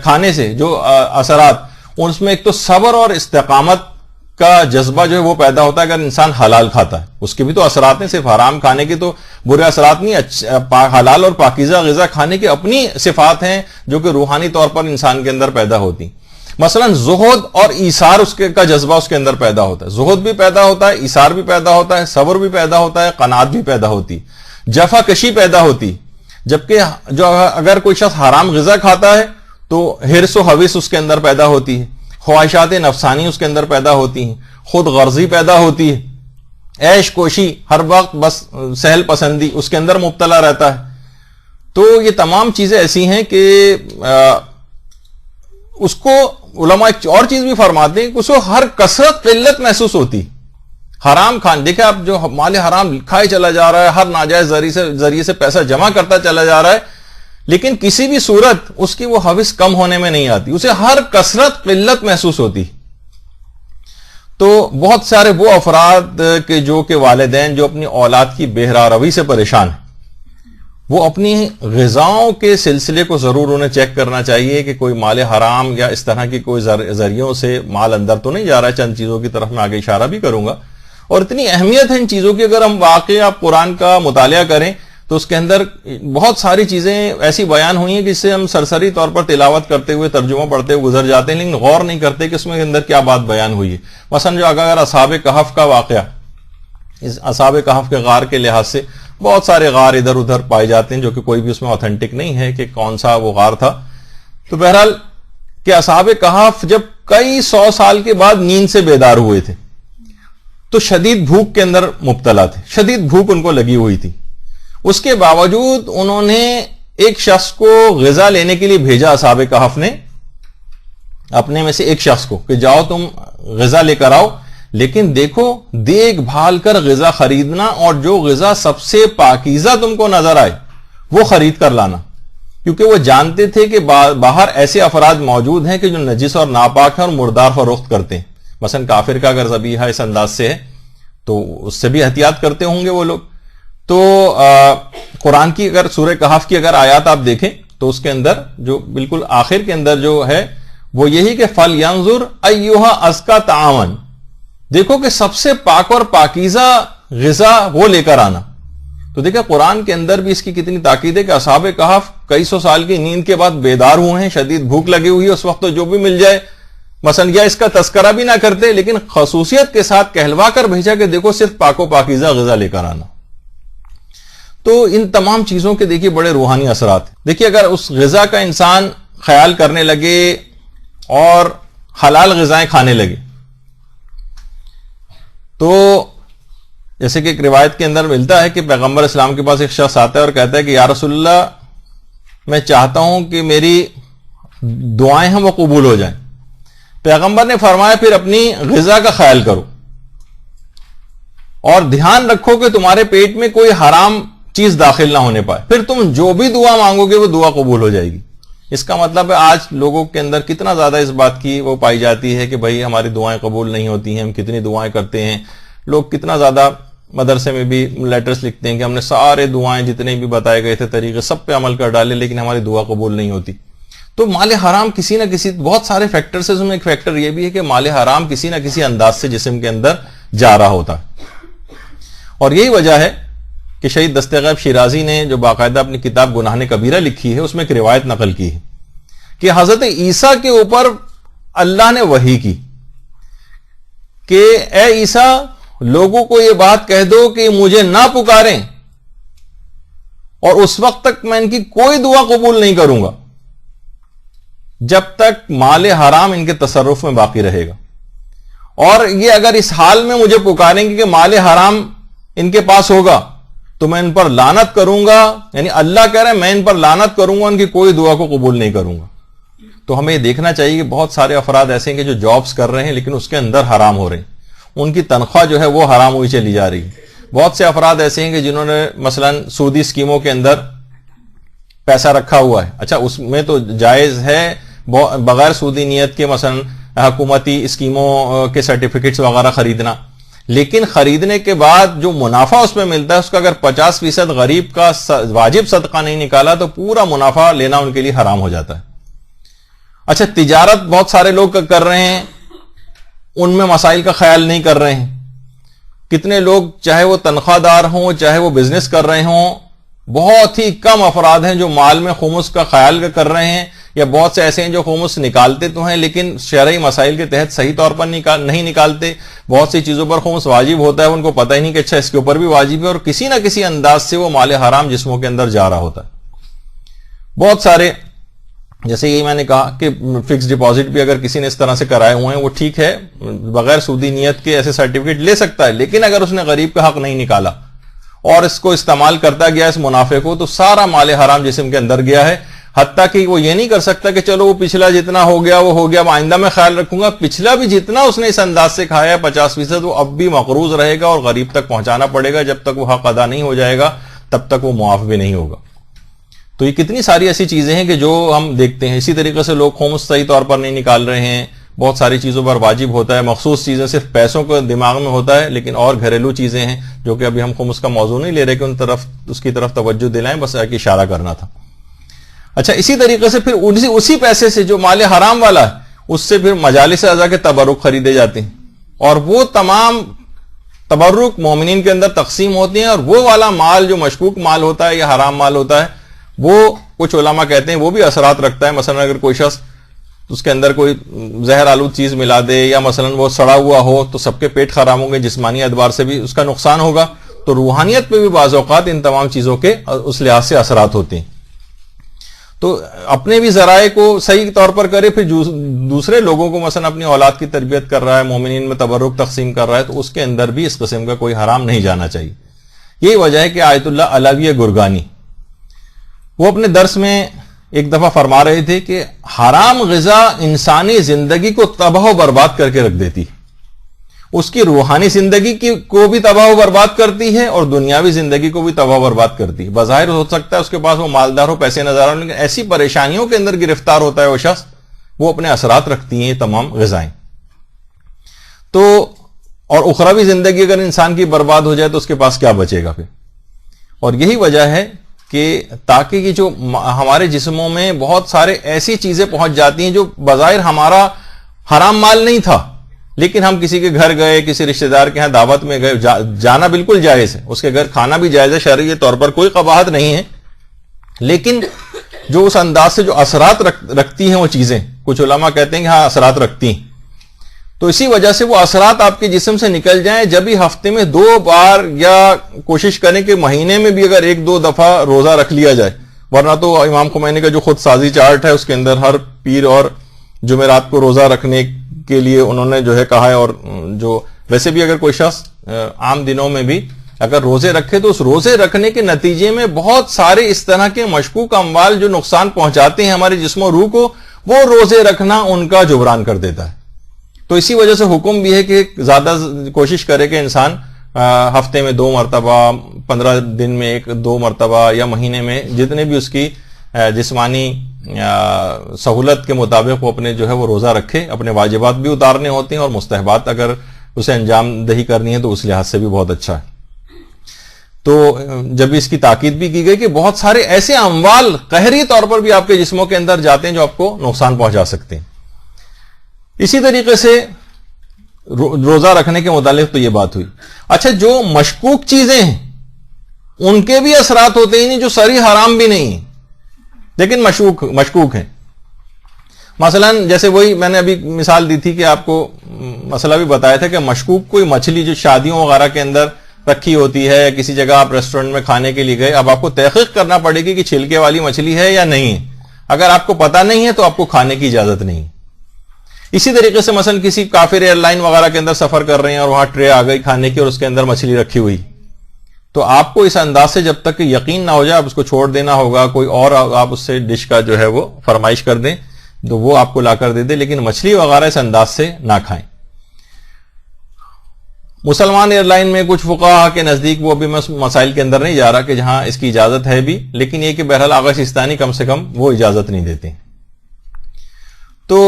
کھانے سے, جو اثرات, اس میں ایک تو صبر اور استقامت کا جذبہ جو ہے وہ پیدا ہوتا ہے اگر انسان حلال کھاتا ہے. اس کے بھی تو اثرات ہیں, صرف حرام کھانے کے تو برے اثرات نہیں, حلال اور پاکیزہ غذا کھانے کی اپنی صفات ہیں جو کہ روحانی طور پر انسان کے اندر پیدا ہوتی ہیں. مثلا زہد اور ایثار کا جذبہ اس کے اندر پیدا ہوتا ہے. زہد بھی پیدا ہوتا ہے, ایثار بھی پیدا ہوتا ہے, صبر بھی پیدا ہوتا ہے, قناعت بھی پیدا ہوتی, جفا کشی پیدا ہوتی. جبکہ جو اگر کوئی شخص حرام غذا کھاتا ہے تو حرص و حوث اس کے اندر پیدا ہوتی ہے, خواہشات نفسانی اس کے اندر پیدا ہوتی ہیں, خود غرضی پیدا ہوتی ہے, عیش کوشی, ہر وقت بس سہل پسندی اس کے اندر مبتلا رہتا ہے. تو یہ تمام چیزیں ایسی ہیں کہ اس کو علماء ایک اور چیز بھی فرماتے ہیں کہ اس کو ہر کثرت قلت محسوس ہوتی. حرام کھان دیکھیں آپ, جو مال حرام کھائے چلا جا رہا ہے, ہر ناجائز ذریعے سے پیسہ جمع کرتا چلا جا رہا ہے, لیکن کسی بھی صورت اس کی وہ حوث کم ہونے میں نہیں آتی, اسے ہر کثرت قلت محسوس ہوتی. تو بہت سارے وہ افراد کے جو کہ والدین جو اپنی اولاد کی بہراروی سے پریشان ہیں, وہ اپنی غذاؤں کے سلسلے کو ضرور انہیں چیک کرنا چاہیے کہ کوئی مال حرام یا اس طرح کی کوئی ذریعوں سے مال اندر تو نہیں جا رہا ہے. چند چیزوں کی طرف میں آگے اشارہ بھی کروں گا, اور اتنی اہمیت ہے ان چیزوں کی. اگر ہم واقعی آپ قرآن کا مطالعہ کریں تو اس کے اندر بہت ساری چیزیں ایسی بیان ہوئی ہیں جس سے ہم سرسری طور پر تلاوت کرتے ہوئے, ترجمہ پڑھتے ہوئے گزر جاتے ہیں, لیکن غور نہیں کرتے کہ اس میں اندر کیا بات بیان ہوئی ہے. مثلا جو اگر اصحاب کہف کا واقعہ, اس اصحاب کہف کے غار کے لحاظ سے بہت سارے غار ادھر ادھر پائے جاتے ہیں جو کہ کوئی بھی اس میں اوتھینٹک نہیں ہے کہ کون سا وہ غار تھا. تو بہرحال کہ اصحاب کہف جب کئی 100 سال کے بعد نیند سے بیدار ہوئے تھے تو شدید بھوک کے اندر مبتلا تھے, شدید بھوک ان کو لگی ہوئی تھی, اس کے باوجود انہوں نے ایک شخص کو غذا لینے کے لیے بھیجا، اصحاب کہف نے اپنے میں سے ایک شخص کو کہ جاؤ تم غذا لے کر آؤ، لیکن دیکھو دیکھ بھال کر غذا خریدنا، اور جو غذا سب سے پاکیزہ تم کو نظر آئے وہ خرید کر لانا، کیونکہ وہ جانتے تھے کہ باہر ایسے افراد موجود ہیں کہ جو نجس اور ناپاک ہیں اور مردار فروخت کرتے ہیں. مثلا کافر کا اگر ذبیحہ اس انداز سے ہے تو اس سے بھی احتیاط کرتے ہوں گے وہ لوگ. تو قرآن کی اگر سورہ کہف کی اگر آیات آپ دیکھیں تو اس کے اندر جو بالکل آخر کے اندر جو ہے وہ یہی کہ فَلْيَنظُرْ أَيُّهَا أَزْكَىٰ طَعَامًا، دیکھو کہ سب سے پاک اور پاکیزہ غذا وہ لے کر آنا. تو دیکھیں قرآن کے اندر بھی اس کی کتنی تاکید ہے کہ اصحاب کہف کئی سو سال کی نیند کے بعد بیدار ہوئے ہیں، شدید بھوک لگی ہوئی ہے، اس وقت تو جو بھی مل جائے مثلا یا اس کا تذکرہ بھی نہ کرتے، لیکن خصوصیت کے ساتھ کہلوا کر بھیجا کہ دیکھو صرف پاک و پاکیزہ غذا لے کر آنا. تو ان تمام چیزوں کے دیکھیے بڑے روحانی اثرات. دیکھیے اگر اس غذا کا انسان خیال کرنے لگے اور حلال غذائیں کھانے لگے تو جیسے کہ ایک روایت کے اندر ملتا ہے کہ پیغمبر اسلام کے پاس ایک شخص آتا ہے اور کہتا ہے کہ یا رسول اللہ میں چاہتا ہوں کہ میری دعائیں ہیں وہ قبول ہو جائیں. پیغمبر نے فرمایا پھر اپنی غذا کا خیال کرو اور دھیان رکھو کہ تمہارے پیٹ میں کوئی حرام چیز داخل نہ ہونے پائے، پھر تم جو بھی دعا مانگو گے وہ دعا قبول ہو جائے گی. اس کا مطلب ہے آج لوگوں کے اندر کتنا زیادہ اس بات کی وہ پائی جاتی ہے کہ بھائی ہماری دعائیں قبول نہیں ہوتی ہیں، ہم کتنی دعائیں کرتے ہیں. لوگ کتنا زیادہ مدرسے میں بھی لیٹرز لکھتے ہیں کہ ہم نے سارے دعائیں جتنے بھی بتائے گئے تھے طریقے سب پہ عمل کر ڈالے لیکن ہماری دعا قبول نہیں ہوتی. تو مال حرام کسی نہ کسی بہت سارے فیکٹر سے ایک فیکٹر یہ بھی ہے کہ مال حرام کسی نہ کسی انداز سے جسم کے اندر جا رہا ہوتا ہے. اور یہی وجہ ہے کہ شہید دست غیب شیرازی نے جو باقاعدہ اپنی کتاب گناہ کبیرہ لکھی ہے اس میں ایک روایت نقل کی ہے کہ حضرت عیسیٰ کے اوپر اللہ نے وحی کی کہ اے عیسیٰ لوگوں کو یہ بات کہہ دو کہ مجھے نہ پکاریں اور اس وقت تک میں ان کی کوئی دعا قبول نہیں کروں گا جب تک مال حرام ان کے تصرف میں باقی رہے گا. اور یہ اگر اس حال میں مجھے پکاریں گے کہ مال حرام ان کے پاس ہوگا تو میں ان پر لعنت کروں گا، یعنی اللہ کہہ رہے ہیں میں ان پر لعنت کروں گا، ان کی کوئی دعا کو قبول نہیں کروں گا. تو ہمیں یہ دیکھنا چاہیے کہ بہت سارے افراد ایسے ہیں کہ جو جابز کر رہے ہیں لیکن اس کے اندر حرام ہو رہے ہیں، ان کی تنخواہ جو ہے وہ حرام ہوئی چلی جا رہی ہے. بہت سے افراد ایسے ہیں کہ جنہوں نے مثلا سودی اسکیموں کے اندر پیسہ رکھا ہوا ہے. اچھا اس میں تو جائز ہے بغیر سودی نیت کے مثلا حکومتی اسکیموں کے سرٹیفکیٹس وغیرہ خریدنا، لیکن خریدنے کے بعد جو منافع اس میں ملتا ہے اس کا اگر 50% غریب کا واجب صدقہ نہیں نکالا تو پورا منافع لینا ان کے لیے حرام ہو جاتا ہے. اچھا تجارت بہت سارے لوگ کر رہے ہیں، ان میں مسائل کا خیال نہیں کر رہے ہیں. کتنے لوگ چاہے وہ تنخواہ دار ہوں چاہے وہ بزنس کر رہے ہوں، بہت ہی کم افراد ہیں جو مال میں خمس کا خیال کر رہے ہیں، یا بہت سے ایسے ہیں جو خمس نکالتے تو ہیں لیکن شرعی مسائل کے تحت صحیح طور پر نہیں نکالتے. بہت سی چیزوں پر خمس واجب ہوتا ہے ان کو پتہ ہی نہیں کہ اچھا اس کے اوپر بھی واجب ہے، اور کسی نہ کسی انداز سے وہ مال حرام جسموں کے اندر جا رہا ہوتا ہے. بہت سارے جیسے یہی میں نے کہا کہ فکس ڈپازٹ بھی اگر کسی نے اس طرح سے کرائے ہوئے ہیں وہ ٹھیک ہے، بغیر سودی نیت کے ایسے سرٹیفکیٹ لے سکتا ہے، لیکن اگر اس نے غریب کا حق نہیں نکالا اور اس کو استعمال کرتا گیا اس منافع کو تو سارا مال حرام جسم کے اندر گیا ہے. حتیٰ کہ وہ یہ نہیں کر سکتا کہ چلو وہ پچھلا جتنا ہو گیا وہ ہو گیا، آئندہ میں خیال رکھوں گا. پچھلا بھی جتنا اس نے اس انداز سے کھایا ہے 50% وہ اب بھی مقروض رہے گا اور غریب تک پہنچانا پڑے گا. جب تک وہ حق ادا نہیں ہو جائے گا تب تک وہ معاف بھی نہیں ہوگا. تو یہ کتنی ساری ایسی چیزیں ہیں کہ جو ہم دیکھتے ہیں. اسی طریقے سے لوگ خمس صحیح طور پر نہیں نکال رہے ہیں، بہت ساری چیزوں پر واجب ہوتا ہے، مخصوص چیزیں صرف پیسوں کو دماغ میں ہوتا ہے، لیکن اور گھریلو چیزیں ہیں جو کہ ابھی ہم خمس کا موضوع نہیں لے رہے کہ اس کی طرف توجہ دلائیں، بس ایک اشارہ کرنا تھا. اچھا اسی طریقے سے پھر اسی پیسے سے جو مال حرام والا ہے اس سے پھر مجالس اعضاء کے تبرک خریدے جاتے ہیں اور وہ تمام تبرک مومنین کے اندر تقسیم ہوتے ہیں، اور وہ والا مال جو مشکوک مال ہوتا ہے یا حرام مال ہوتا ہے وہ کچھ علماء کہتے ہیں وہ بھی اثرات رکھتا ہے. مثلا اگر کوئی شخص اس کے اندر کوئی زہر آلود چیز ملا دے یا مثلا وہ سڑا ہوا ہو تو سب کے پیٹ خراب ہوں گے، جسمانی اعتبار سے بھی اس کا نقصان ہوگا. تو روحانیت پہ بھی بعض اوقات ان تمام چیزوں کے اس لحاظ سے اثرات ہوتے ہیں. تو اپنے بھی ذرائع کو صحیح طور پر کرے، پھر دوسرے لوگوں کو مثلا اپنی اولاد کی تربیت کر رہا ہے، مومنین میں تبرک تقسیم کر رہا ہے، تو اس کے اندر بھی اس قسم کا کوئی حرام نہیں جانا چاہیے. یہی وجہ ہے کہ آیت اللہ علاویہ گرگانی وہ اپنے درس میں ایک دفعہ فرما رہے تھے کہ حرام غذا انسانی زندگی کو تباہ و برباد کر کے رکھ دیتی، اس کی روحانی زندگی کو بھی تباہ و برباد کرتی ہے اور دنیاوی زندگی کو بھی تباہ و برباد کرتی ہے۔ بظاہر ہو سکتا ہے اس کے پاس وہ مالدار ہو، پیسے نظر آ، لیکن ایسی پریشانیوں کے اندر گرفتار ہوتا ہے وہ شخص، وہ اپنے اثرات رکھتی ہیں تمام غذائیں۔ تو اور اخروی زندگی اگر انسان کی برباد ہو جائے تو اس کے پاس کیا بچے گا پھر؟ اور یہی وجہ ہے کہ تاکہ یہ جو ہمارے جسموں میں بہت سارے ایسی چیزیں پہنچ جاتی ہیں جو بظاہر ہمارا حرام مال نہیں تھا، لیکن ہم کسی کے گھر گئے، کسی رشتہ دار کے ہاں دعوت میں گئے، جانا بالکل جائز ہے، اس کے گھر کھانا بھی جائز ہے، شرعی طور پر کوئی قباحت نہیں ہے، لیکن جو اس انداز سے جو اثرات رکھتی ہیں وہ چیزیں، کچھ علماء کہتے ہیں کہ ہاں اثرات رکھتی ہیں، تو اسی وجہ سے وہ اثرات آپ کے جسم سے نکل جائیں۔ جب بھی ہفتے میں 2 بار یا کوشش کریں کہ مہینے میں بھی اگر 1-2 دفعہ روزہ رکھ لیا جائے، ورنہ تو امام خمینی کا جو خود سازی چارٹ ہے اس کے اندر ہر پیر اور جمعرات کو روزہ رکھنے کے لیے انہوں نے جو ہے کہا ہے، اور جو ویسے بھی اگر کوئی شخص عام دنوں میں بھی اگر روزے رکھے تو اس روزے رکھنے کے نتیجے میں بہت سارے اس طرح کے مشکوک اموال جو نقصان پہنچاتے ہیں ہمارے جسم و روح کو، وہ روزے رکھنا ان کا جبران کر دیتا ہے۔ تو اسی وجہ سے حکم بھی ہے کہ زیادہ کوشش کرے کہ انسان ہفتے میں 2 مرتبہ، 15 دن میں 1-2 مرتبہ، یا مہینے میں جتنے بھی اس کی جسمانی سہولت کے مطابق وہ اپنے جو ہے وہ روزہ رکھے۔ اپنے واجبات بھی اتارنے ہوتے ہیں اور مستحبات اگر اسے انجام دہی کرنی ہے تو اس لحاظ سے بھی بہت اچھا ہے۔ تو جب اس کی تاکید بھی کی گئی کہ بہت سارے ایسے اموال قہری طور پر بھی آپ کے جسموں کے اندر جاتے ہیں جو آپ کو نقصان پہنچا سکتے ہیں۔ اسی طریقے سے روزہ رکھنے کے متعلق تو یہ بات ہوئی۔ اچھا، جو مشکوک چیزیں ہیں ان کے بھی اثرات ہوتے ہی نہیں، جو صریح حرام بھی نہیں ہیں لیکن مشکوک ہیں۔ مثلا جیسے وہی میں نے ابھی مثال دی تھی کہ آپ کو مسئلہ بھی بتایا تھا کہ مشکوک کوئی مچھلی جو شادیوں وغیرہ کے اندر رکھی ہوتی ہے، کسی جگہ آپ ریسٹورنٹ میں کھانے کے لیے گئے، اب آپ کو تحقیق کرنا پڑے گی کہ چھلکے والی مچھلی ہے یا نہیں ہے۔ اگر آپ کو پتہ نہیں ہے تو آپ کو کھانے کی اجازت نہیں۔ اسی طریقے سے مثلا کسی کافر ایئر لائن وغیرہ کے اندر سفر کر رہے ہیں اور وہاں ٹرے آ گئی کھانے کی اور اس کے اندر مچھلی رکھی ہوئی، تو آپ کو اس انداز سے جب تک یقین نہ ہو جائے آپ اس کو چھوڑ دینا ہوگا، کوئی اور آپ اس سے ڈش کا جو ہے وہ فرمائش کر دیں تو وہ آپ کو لا کر دے دے، لیکن مچھلی وغیرہ اس انداز سے نہ کھائیں۔ مسلمان ایئر لائن میں کچھ فقہا کے نزدیک، وہ ابھی میں مسائل کے اندر نہیں جا رہا کہ جہاں اس کی اجازت ہے بھی، لیکن یہ کہ بہرحال آغا سیستانی کم سے کم وہ اجازت نہیں دیتے۔ تو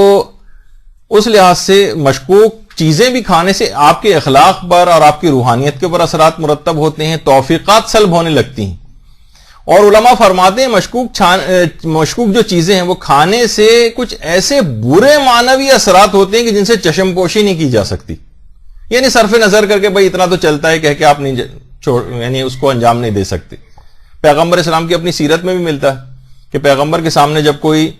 اس لحاظ سے مشکوک چیزیں بھی کھانے سے آپ کے اخلاق پر اور آپ کی روحانیت کے اوپر اثرات مرتب ہوتے ہیں، توفیقات سلب ہونے لگتی ہیں، اور علماء فرماتے ہیں مشکوک جو چیزیں ہیں وہ کھانے سے کچھ ایسے برے معنوی اثرات ہوتے ہیں کہ جن سے چشم پوشی نہیں کی جا سکتی، یعنی صرف نظر کر کے بھائی اتنا تو چلتا ہے کہہ کے آپ نہیں یعنی اس کو انجام نہیں دے سکتے۔ پیغمبر اسلام کی اپنی سیرت میں بھی ملتا ہے کہ پیغمبر کے سامنے جب کوئی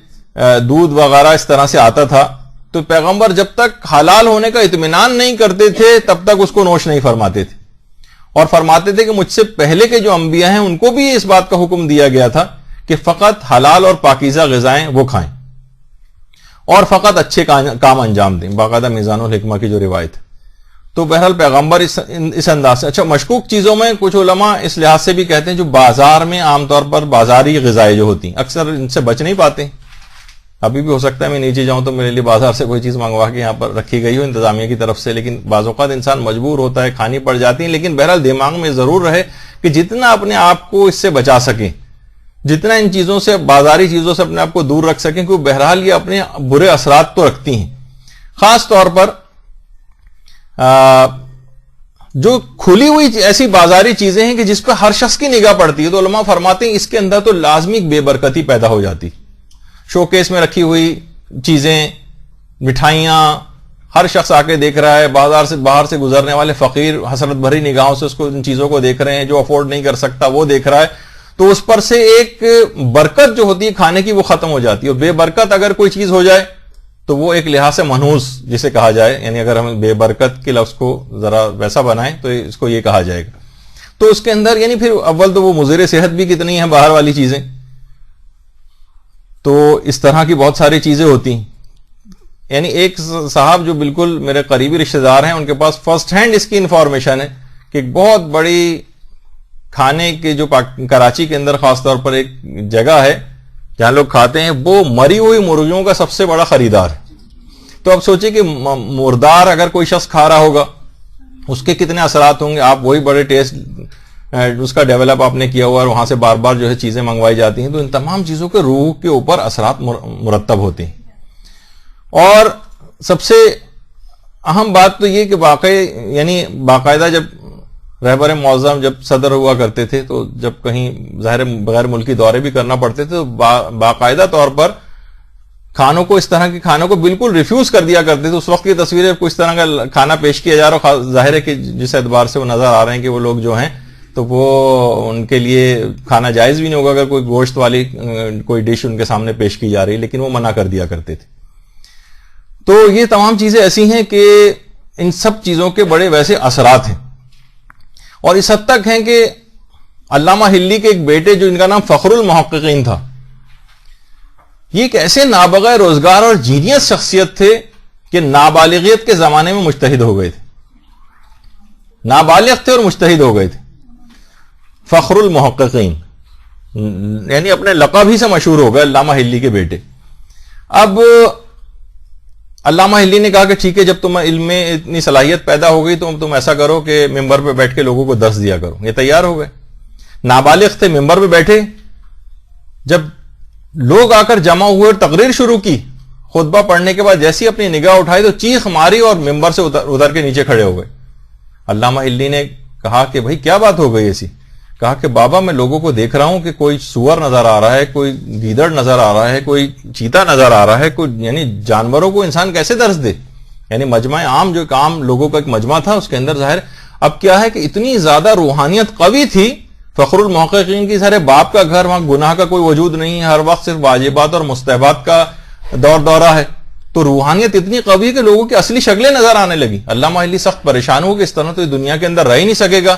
دودھ وغیرہ اس طرح سے آتا تھا تو پیغمبر جب تک حلال ہونے کا اطمینان نہیں کرتے تھے تب تک اس کو نوش نہیں فرماتے تھے، اور فرماتے تھے کہ مجھ سے پہلے کے جو انبیاء ہیں ان کو بھی اس بات کا حکم دیا گیا تھا کہ فقط حلال اور پاکیزہ غذائیں وہ کھائیں اور فقط اچھے کام انجام دیں، باقاعدہ میزان الحکمہ کی جو روایت ہے۔ تو بہرحال پیغمبر اس انداز سے۔ اچھا، مشکوک چیزوں میں کچھ علماء اس لحاظ سے بھی کہتے ہیں جو بازار میں عام طور پر بازاری غذائیں جو ہوتی ہیں اکثر ان سے بچ نہیں پاتے۔ ابھی بھی ہو سکتا ہے میں نیچے جاؤں تو میرے لیے بازار سے کوئی چیز منگوا کے یہاں پر رکھی گئی ہو انتظامیہ کی طرف سے، لیکن بعض اوقات انسان مجبور ہوتا ہے، کھانی پڑ جاتی ہیں، لیکن بہرحال دماغ میں ضرور رہے کہ جتنا اپنے آپ کو اس سے بچا سکیں، جتنا ان چیزوں سے، بازاری چیزوں سے اپنے آپ کو دور رکھ سکیں، کیونکہ بہرحال یہ اپنے برے اثرات تو رکھتی ہیں۔ خاص طور پر جو کھلی ہوئی ایسی بازاری چیزیں ہیں کہ جس پہ ہر شخص کی نگاہ پڑتی ہے، تو علماء فرماتے ہیں اس کے اندر تو لازمی بے برکتی پیدا ہو جاتی۔ شوکیس میں رکھی ہوئی چیزیں، مٹھائیاں، ہر شخص آ کے دیکھ رہا ہے، باہر سے گزرنے والے فقیر حسرت بھری نگاہوں سے اس کو ان چیزوں کو دیکھ رہے ہیں، جو افورڈ نہیں کر سکتا وہ دیکھ رہا ہے، تو اس پر سے ایک برکت جو ہوتی ہے کھانے کی وہ ختم ہو جاتی ہے۔ اور بے برکت اگر کوئی چیز ہو جائے تو وہ ایک لحاظ سے منحوس جسے کہا جائے، یعنی اگر ہم بے برکت کے لفظ کو ذرا ویسا بنائیں تو اس کو یہ کہا جائے گا۔ تو اس کے اندر یعنی پھر اول تو وہ مضر صحت بھی کتنی ہیں باہر والی چیزیں، تو اس طرح کی بہت ساری چیزیں ہوتی ہیں۔ یعنی ایک صاحب جو بالکل میرے قریبی رشتہ دار ہیں، ان کے پاس فرسٹ ہینڈ اس کی انفارمیشن ہے کہ ایک بہت بڑی کھانے کے جو کراچی کے اندر خاص طور پر ایک جگہ ہے جہاں لوگ کھاتے ہیں، وہ مری ہوئی مرغیوں کا سب سے بڑا خریدار ہے. تو اب سوچیں کہ مردار اگر کوئی شخص کھا رہا ہوگا اس کے کتنے اثرات ہوں گے. آپ وہی بڑے ٹیسٹ اس کا ڈیولپ آپ نے کیا ہوا اور وہاں سے بار بار جو ہے چیزیں منگوائی جاتی ہیں، تو ان تمام چیزوں کے روح کے اوپر اثرات مرتب ہوتے ہیں. اور سب سے اہم بات تو یہ کہ یعنی باقاعدہ جب رہبر معظم جب صدر ہوا کرتے تھے تو جب کہیں ظاہر بغیر ملکی دورے بھی کرنا پڑتے تھے تو باقاعدہ طور پر کھانوں کو، اس طرح کے کھانوں کو بالکل ریفیوز کر دیا کرتے تھے. اس وقت کی تصویریں کچھ طرح کا کھانا پیش کیا جا رہا، ظاہر ہے کہ جس اعتبار سے وہ نظر آ رہے ہیں کہ وہ لوگ جو ہیں تو وہ ان کے لیے کھانا جائز بھی نہیں ہوگا اگر کوئی گوشت والی کوئی ڈش ان کے سامنے پیش کی جا رہی، لیکن وہ منع کر دیا کرتے تھے. تو یہ تمام چیزیں ایسی ہیں کہ ان سب چیزوں کے بڑے ویسے اثرات ہیں، اور اس حد تک ہیں کہ علامہ ہلی کے ایک بیٹے جو ان کا نام فخر المحققین تھا، یہ ایک ایسے نابغہ روزگار اور جینیس شخصیت تھے کہ نابالغیت کے زمانے میں مجتہد ہو گئے تھے. نابالغ تھے اور مجتہد ہو گئے تھے. فخر المحققین یعنی اپنے لقب ہی سے مشہور ہو گئے، علامہ ہلی کے بیٹے. اب علامہ ہلی نے کہا کہ ٹھیک ہے، جب تم علم میں اتنی صلاحیت پیدا ہو گئی تو تم ایسا کرو کہ ممبر پہ بیٹھ کے لوگوں کو درس دیا کرو. یہ تیار ہو گئے، نابالغ تھے، ممبر پہ بیٹھے. جب لوگ آ کر جمع ہوئے اور تقریر شروع کی، خطبہ پڑھنے کے بعد جیسی اپنی نگاہ اٹھائی تو چیخ ماری اور ممبر سے اتر کے نیچے کھڑے ہو گئے. علامہ ہلی نے کہا کہ بھائی کیا بات ہو گئی ایسی؟ کہا کہ بابا میں لوگوں کو دیکھ رہا ہوں کہ کوئی سور نظر آ رہا ہے، کوئی گیدڑ نظر آ رہا ہے، کوئی چیتا نظر آ رہا ہے، کوئی یعنی جانوروں کو انسان کیسے درس دے؟ یعنی مجمع عام جو عام لوگوں کا ایک مجمع تھا اس کے اندر ظاہر اب کیا ہے کہ اتنی زیادہ روحانیت قوی تھی. فخر المحققین کی سارے باپ کا گھر، وہاں گناہ کا کوئی وجود نہیں ہے، ہر وقت صرف واجبات اور مستحبات کا دورہ ہے. تو روحانیت اتنی قوی کہ لوگوں کی اصلی شکلیں نظر آنے لگی. علامہ ہلی سخت پریشان ہو کہ اس طرح تو یہ دنیا کے اندر رہ ہی نہیں سکے گا.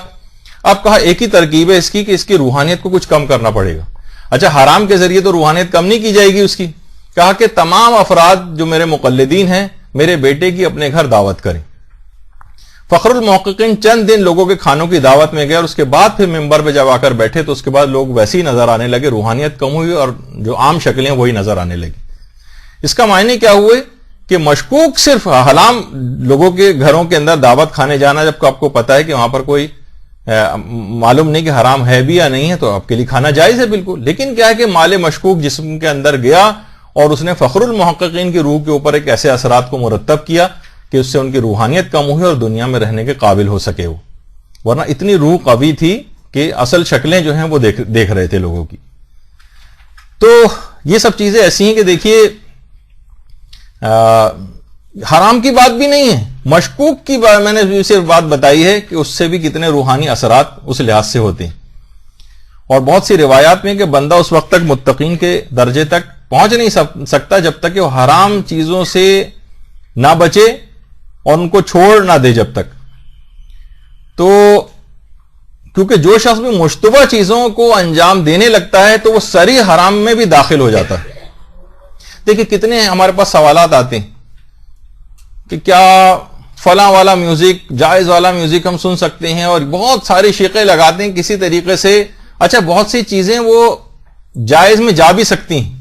اب کہا ایک ہی ترکیب ہے اس کی کہ اس کی روحانیت کو کچھ کم کرنا پڑے گا. اچھا حرام کے ذریعے تو روحانیت کم نہیں کی جائے گی اس کی. کہا کہ تمام افراد جو میرے مقلدین ہیں میرے بیٹے کی اپنے گھر دعوت کریں. فخر المحققین چند دن لوگوں کے کھانوں کی دعوت میں گئے اور اس کے بعد پھر ممبر پہ جب آ کر بیٹھے تو اس کے بعد لوگ ویسے ہی نظر آنے لگے، روحانیت کم ہوئی اور جو عام شکلیں وہی نظر آنے لگی. اس کا معنی کیا ہوئے کہ مشکوک صرف حرام لوگوں کے گھروں کے اندر دعوت کھانے جانا، جب آپ کو پتا ہے کہ وہاں پر کوئی معلوم نہیں کہ حرام ہے بھی یا نہیں ہے تو آپ کے لیے کھانا جائز ہے بالکل. لیکن کیا ہے کہ مال مشکوک جسم کے اندر گیا اور اس نے فخر المحققین کی روح کے اوپر ایک ایسے اثرات کو مرتب کیا کہ اس سے ان کی روحانیت کم ہوئی اور دنیا میں رہنے کے قابل ہو سکے وہ. ورنہ اتنی روح قوی تھی کہ اصل شکلیں جو ہیں وہ دیکھ رہے تھے لوگوں کی. تو یہ سب چیزیں ایسی ہیں کہ دیکھیے حرام کی بات بھی نہیں ہے، مشکوک کی بات میں نے صرف بات بتائی ہے کہ اس سے بھی کتنے روحانی اثرات اس لحاظ سے ہوتے ہیں. اور بہت سی روایات میں کہ بندہ اس وقت تک متقین کے درجے تک پہنچ نہیں سکتا جب تک کہ وہ حرام چیزوں سے نہ بچے اور ان کو چھوڑ نہ دے جب تک. تو کیونکہ جو شخص بھی مشتبہ چیزوں کو انجام دینے لگتا ہے تو وہ صریح حرام میں بھی داخل ہو جاتا ہے. دیکھیں کتنے ہمارے پاس سوالات آتے ہیں کہ کیا فلاں والا میوزک، جائز والا میوزک ہم سن سکتے ہیں، اور بہت ساری شیقیں لگاتے ہیں کسی طریقے سے. اچھا بہت سی چیزیں وہ جائز میں جا بھی سکتی ہیں،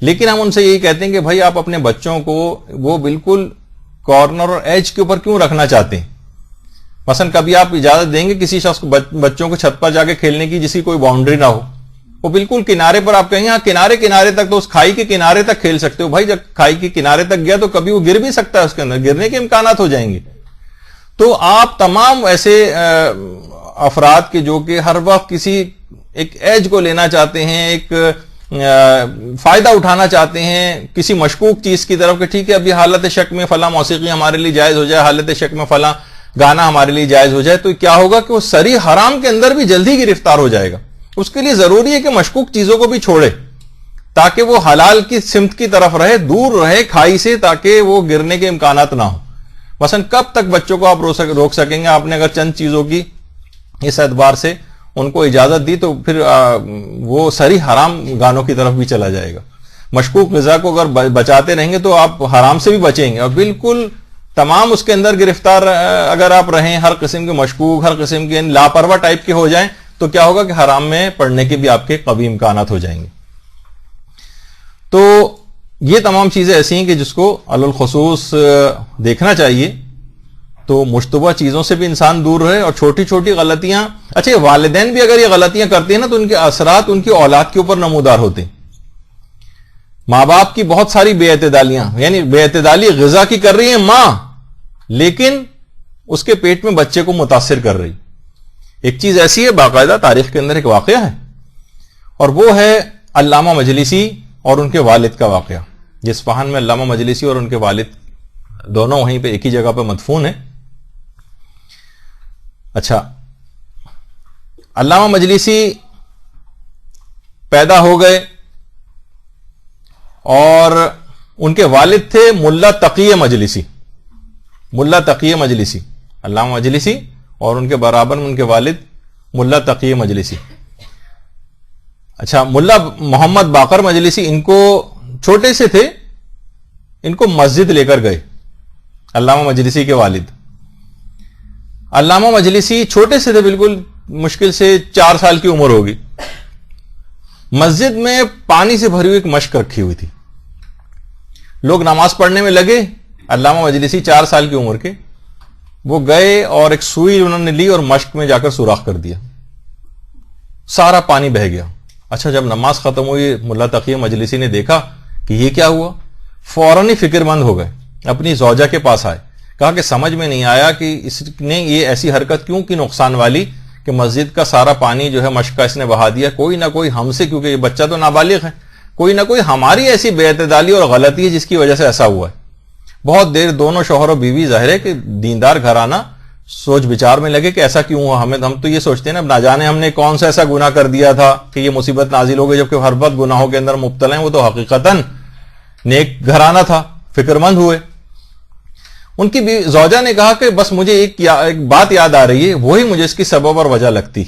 لیکن ہم ان سے یہی کہتے ہیں کہ بھائی آپ اپنے بچوں کو وہ بالکل کارنر اور ایج کے اوپر کیوں رکھنا چاہتے ہیں؟ مثلا کبھی آپ اجازت دیں گے کسی شخص کو بچوں کو چھت پر جا کے کھیلنے کی جس کی کوئی باؤنڈری نہ ہو، وہ بالکل کنارے پر آپ کہیں ہاں کنارے تک تو اس کھائی کے کنارے تک کھیل سکتے ہو. بھائی جب کھائی کے کنارے تک گیا تو کبھی وہ گر بھی سکتا ہے، اس کے اندر گرنے کے امکانات ہو جائیں گے. تو آپ تمام ایسے افراد کے جو کہ ہر وقت کسی ایک ایج کو لینا چاہتے ہیں، ایک فائدہ اٹھانا چاہتے ہیں کسی مشکوک چیز کی طرف کہ ٹھیک ہے ابھی حالت شک میں فلاں موسیقی ہمارے لیے جائز ہو جائے، حالت شک میں فلاں گانا ہمارے لیے جائز ہو جائے، تو کیا ہوگا کہ وہ صریح حرام کے اندر بھی جلدی گرفتار ہو جائے گا. اس کے لیے ضروری ہے کہ مشکوک چیزوں کو بھی چھوڑے تاکہ وہ حلال کی سمت کی طرف رہے، دور رہے کھائی سے، تاکہ وہ گرنے کے امکانات نہ ہو. مثلا کب تک بچوں کو آپ روک سکیں گے؟ آپ نے اگر چند چیزوں کی اس اعتبار سے ان کو اجازت دی تو پھر وہ صریح حرام گانوں کی طرف بھی چلا جائے گا. مشکوک غذا کو اگر بچاتے رہیں گے تو آپ حرام سے بھی بچیں گے، اور بالکل تمام اس کے اندر گرفتار اگر آپ رہیں، ہر قسم کے مشکوک، ہر قسم کے لاپرواہ ٹائپ کے ہو جائیں تو کیا ہوگا کہ حرام میں پڑنے کے بھی آپ کے قوی امکانات ہو جائیں گے. تو یہ تمام چیزیں ایسی ہیں کہ جس کو علی الخصوص دیکھنا چاہیے. تو مشتبہ چیزوں سے بھی انسان دور رہے, اور چھوٹی چھوٹی غلطیاں, اچھا والدین بھی اگر یہ غلطیاں کرتے ہیں نا تو ان کے اثرات ان کی اولاد کے اوپر نمودار ہوتے ہیں. ماں باپ کی بہت ساری بے اعتدالیاں, یعنی بے اعتدالی غذا کی کر رہی ہیں ماں, لیکن اس کے پیٹ میں بچے کو متاثر کر رہی. ایک چیز ایسی ہے, باقاعدہ تاریخ کے اندر ایک واقعہ ہے, اور وہ ہے علامہ مجلسی اور ان کے والد کا واقعہ. اصفہان میں علامہ مجلسی اور ان کے والد دونوں وہیں پہ ایک ہی جگہ پہ مدفون ہیں. اچھا, علامہ مجلسی پیدا ہو گئے اور ان کے والد تھے ملا تقی مجلسی. ملا تقی مجلسی, علامہ مجلسی اور ان کے برابر میں ان کے والد ملا تقی مجلسی. اچھا, ملا محمد باقر مجلسی ان کو چھوٹے سے تھے, ان کو مسجد لے کر گئے علامہ مجلسی کے والد. علامہ مجلسی چھوٹے سے تھے, بالکل مشکل سے 4 سال کی عمر ہوگی. مسجد میں پانی سے بھری ہوئی ایک مشک رکھی ہوئی تھی. لوگ نماز پڑھنے میں لگے, علامہ مجلسی 4 سال کی عمر کے, وہ گئے اور ایک سوئی انہوں نے لی اور مشک میں جا کر سوراخ کر دیا, سارا پانی بہہ گیا. اچھا, جب نماز ختم ہوئی ملا تقی مجلسی نے دیکھا کہ یہ کیا ہوا, فوراً ہی فکر مند ہو گئے, اپنی زوجہ کے پاس آئے, کہا کہ سمجھ میں نہیں آیا کہ اس نے یہ ایسی حرکت کیوں کی نقصان والی کہ مسجد کا سارا پانی جو ہے مشک کا اس نے بہا دیا. کوئی نہ کوئی ہم سے, کیونکہ یہ بچہ تو نابالغ ہے, کوئی نہ کوئی ہماری ایسی بے اعتدالی اور غلطی ہے جس کی وجہ سے ایسا ہوا ہے. بہت دیر دونوں شوہر و بیوی, ظاہر ہے کہ دیندار گھرانہ, سوچ بچار میں لگے کہ ایسا کیوں ہوا. ہم تو یہ سوچتے ہیں نا, نہ جانے ہم نے کون سا ایسا گناہ کر دیا تھا کہ یہ مصیبت نازل ہو گئی, جبکہ ہر وقت گناہوں کے اندر مبتلا ہیں. وہ تو حقیقتاً نیک گھرانہ تھا, فکر مند ہوئے. ان کی زوجہ نے کہا کہ بس مجھے ایک بات یاد آ رہی ہے, وہی مجھے اس کی سبب اور وجہ لگتی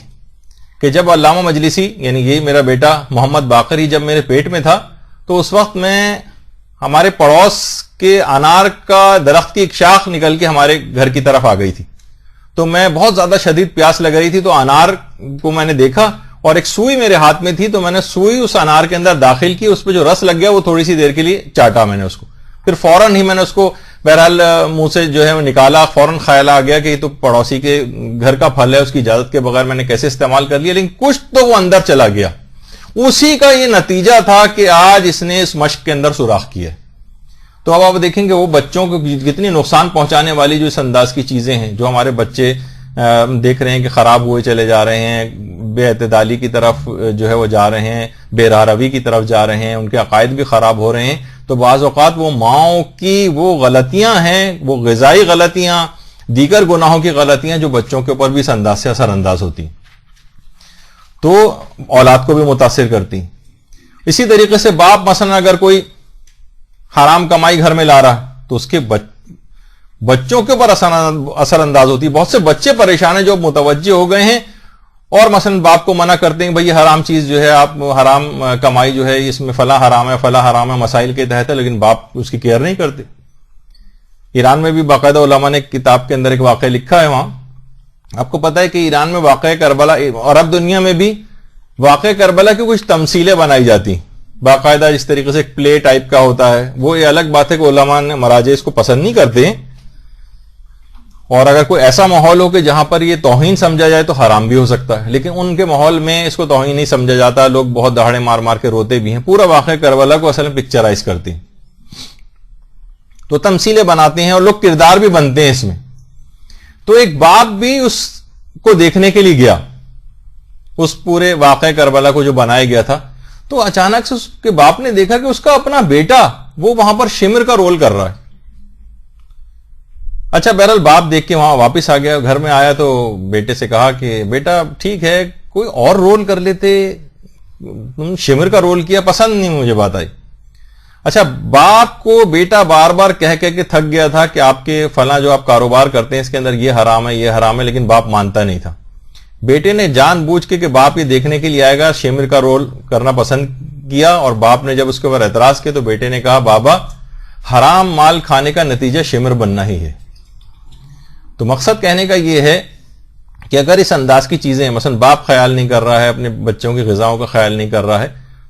کہ جب علامہ مجلسی, یعنی یہی میرا بیٹا محمد باقر ہی جب میرے پیٹ میں تھا, تو اس وقت میں ہمارے پڑوس کے انار کا درخت کی ایک شاخ نکل کے ہمارے گھر کی طرف آ گئی تھی. تو میں بہت زیادہ شدید پیاس لگ رہی تھی, تو انار کو میں نے دیکھا اور ایک سوئی میرے ہاتھ میں تھی, تو میں نے سوئی اس انار کے اندر داخل کی, اس پہ جو رس لگ گیا وہ تھوڑی سی دیر کے لیے چاٹا میں نے اس کو, پھر فوراً ہی میں نے اس کو بہرحال منہ سے جو ہے نکالا. فوراً خیال آ گیا کہ یہ تو پڑوسی کے گھر کا پھل ہے, اس کی اجازت کے بغیر میں نے کیسے استعمال کر لیا, لیکن کچھ تو وہ اندر چلا گیا. اسی کا یہ نتیجہ تھا کہ آج اس نے اس مشک کے اندر سوراخ کیا. تو اب آپ دیکھیں گے وہ بچوں کو کتنی نقصان پہنچانے والی جو اس انداز کی چیزیں ہیں, جو ہمارے بچے دیکھ رہے ہیں کہ خراب ہوئے چلے جا رہے ہیں, بے اعتدالی کی طرف جو ہے وہ جا رہے ہیں, بے راروی کی طرف جا رہے ہیں, ان کے عقائد بھی خراب ہو رہے ہیں. تو بعض اوقات وہ ماؤں کی وہ غلطیاں ہیں, وہ غذائی غلطیاں, دیگر گناہوں کی غلطیاں جو بچوں کے اوپر بھی اس انداز سے اثر انداز ہوتی, تو اولاد کو بھی متاثر کرتی. اسی طریقے سے باپ مثلا اگر کوئی حرام کمائی گھر میں لا رہا تو اس کے بچوں کے اوپر اثر انداز ہوتی. بہت سے بچے پریشان ہیں جو متوجہ ہو گئے ہیں اور مثلا باپ کو منع کرتے ہیں, بھئی یہ حرام چیز جو ہے, آپ حرام کمائی جو ہے اس میں فلاں حرام ہے, فلاں حرام ہے, مسائل کے تحت ہے, لیکن باپ اس کی کیئر نہیں کرتے. ایران میں بھی باقاعدہ علماء نے ایک کتاب کے اندر ایک واقعہ لکھا ہے. وہاں آپ کو پتا ہے کہ ایران میں واقعہ کربلا, اور اب دنیا میں بھی واقعہ کربلا کی کچھ تمثیلیں بنائی جاتی باقاعدہ, اس طریقے سے ایک پلے ٹائپ کا ہوتا ہے. وہ یہ الگ بات ہے کہ علماء نے مراجع اس کو پسند نہیں کرتے ہیں, اور اگر کوئی ایسا ماحول ہو کہ جہاں پر یہ توہین سمجھا جائے تو حرام بھی ہو سکتا ہے, لیکن ان کے ماحول میں اس کو توہین نہیں سمجھا جاتا. لوگ بہت دہاڑے مار مار کے روتے بھی ہیں. پورا واقعہ کربلا کو اصل میں پکچرائز کرتے ہیں, تو تمثیلیں بناتے ہیں اور لوگ کردار بھی بنتے ہیں اس میں. تو ایک باپ بھی اس کو دیکھنے کے لیے گیا, اس پورے واقعہ کربلا کو جو بنایا گیا تھا. تو اچانک سے اس کے باپ نے دیکھا کہ اس کا اپنا بیٹا وہ وہاں پر شمر کا رول کر رہا ہے. اچھا, بہرحال باپ دیکھ کے وہاں واپس آ گیا, گھر میں آیا تو بیٹے سے کہا کہ بیٹا ٹھیک ہے, کوئی اور رول کر لیتے, تم شمر کا رول کیا, پسند نہیں مجھے بات آئی. اچھا, باپ کو بیٹا بار بار کہہ کے تھک گیا تھا کہ آپ کے فلاں جو آپ کاروبار کرتے ہیں اس کے اندر یہ حرام ہے, یہ حرام ہے, لیکن باپ مانتا نہیں تھا. بیٹے نے جان بوجھ کے کہ باپ یہ دیکھنے کے لیے آئے گا شمر کا رول کرنا پسند کیا, اور باپ نے جب اس کے اوپر اعتراض کیا تو بیٹے نے کہا بابا حرام مال کھانے کا نتیجہ شمر بننا ہی ہے. تو مقصد کہنے کا یہ ہے کہ اگر اس انداز کی چیزیں مثلا باپ خیال نہیں کر رہا ہے، اپنے بچوں کی غذاؤں کا خیال نہیں کر رہا ہے،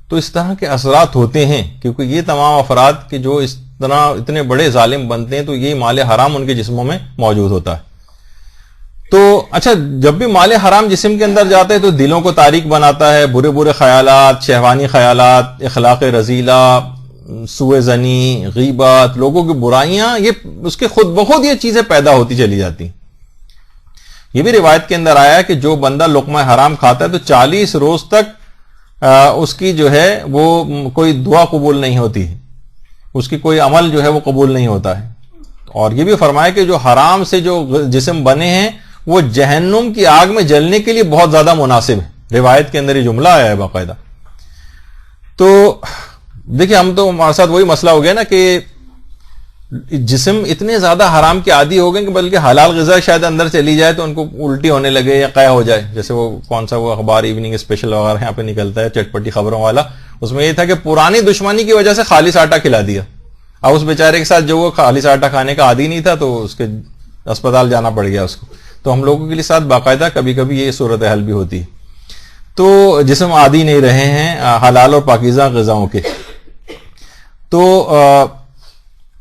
تو اس طرح کے اثرات ہوتے ہیں، کیونکہ یہ تمام افراد کے جو اس طرح اتنے بڑے ظالم بنتے ہیں تو یہ مال حرام ان کے جسموں میں موجود ہوتا ہے. تو اچھا، جب بھی مال حرام جسم کے اندر جاتا ہے تو دلوں کو تاریک بناتا ہے، برے برے خیالات، شہوانی خیالات، اخلاق رذیلہ، سوء ظنی، غیبت، لوگوں کی برائیاں، یہ اس کے خود بخود یہ چیزیں پیدا ہوتی چلی جاتی. یہ بھی روایت کے اندر آیا ہے کہ جو بندہ لقمہ حرام کھاتا ہے تو 40 روز تک اس کی جو ہے وہ کوئی دعا قبول نہیں ہوتی ہے، اس کی کوئی عمل جو ہے وہ قبول نہیں ہوتا ہے. اور یہ بھی فرمایا کہ جو حرام سے جو جسم بنے ہیں وہ جہنم کی آگ میں جلنے کے لیے بہت زیادہ مناسب ہے. روایت کے اندر یہ جملہ آیا ہے باقاعدہ. تو دیکھیں، ہم تو ہمارے ساتھ وہی مسئلہ ہو گیا نا کہ جسم اتنے زیادہ حرام کے عادی ہو گئے کہ بلکہ حلال غذا شاید اندر چلی جائے تو ان کو الٹی ہونے لگے یا قے ہو جائے. جیسے وہ کون سا وہ اخبار ایوننگ اسپیشل وغیرہ یہاں پہ نکلتا ہے چٹپٹی خبروں والا، اس میں یہ تھا کہ پرانی دشمنی کی وجہ سے خالص آٹا کھلا دیا. اب اس بیچارے کے ساتھ جو وہ خالص آٹا کھانے کا عادی نہیں تھا تو اس کے اسپتال جانا پڑ گیا اس کو. تو ہم لوگوں کے لیے ساتھ باقاعدہ کبھی کبھی یہ صورتحال بھی ہوتی ہے. تو جسم عادی نہیں رہے ہیں حلال اور پاکیزہ غذاؤں کے. تو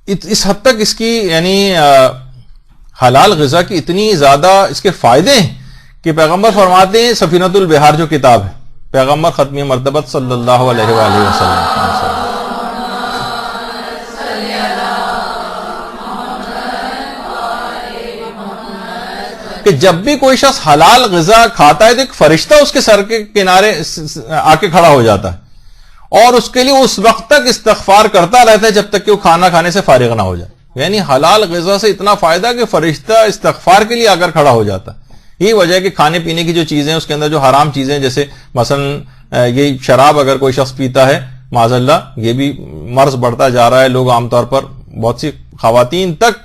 اس حد تک اس کی یعنی حلال غذا کی اتنی زیادہ اس کے فائدے ہیں کہ پیغمبر فرماتے ہیں، سفینۃ البحار جو کتاب ہے پیغمبر ختمی مرتبت صلی اللہ علیہ وآلہ وسلم، کہ جب بھی کوئی شخص حلال غذا کھاتا ہے تو ایک فرشتہ اس کے سر کے کنارے آ کے کھڑا ہو جاتا ہے اور اس کے لیے اس وقت تک استغفار کرتا رہتا ہے جب تک کہ وہ کھانا کھانے سے فارغ نہ ہو جائے. یعنی حلال غذا سے اتنا فائدہ کہ فرشتہ استغفار کے لیے آ کر کھڑا ہو جاتا ہے. یہی وجہ ہے کہ کھانے پینے کی جو چیزیں اس کے اندر جو حرام چیزیں، جیسے مثلا یہ شراب اگر کوئی شخص پیتا ہے معاذ اللہ، یہ بھی مرض بڑھتا جا رہا ہے. لوگ عام طور پر بہت سی خواتین تک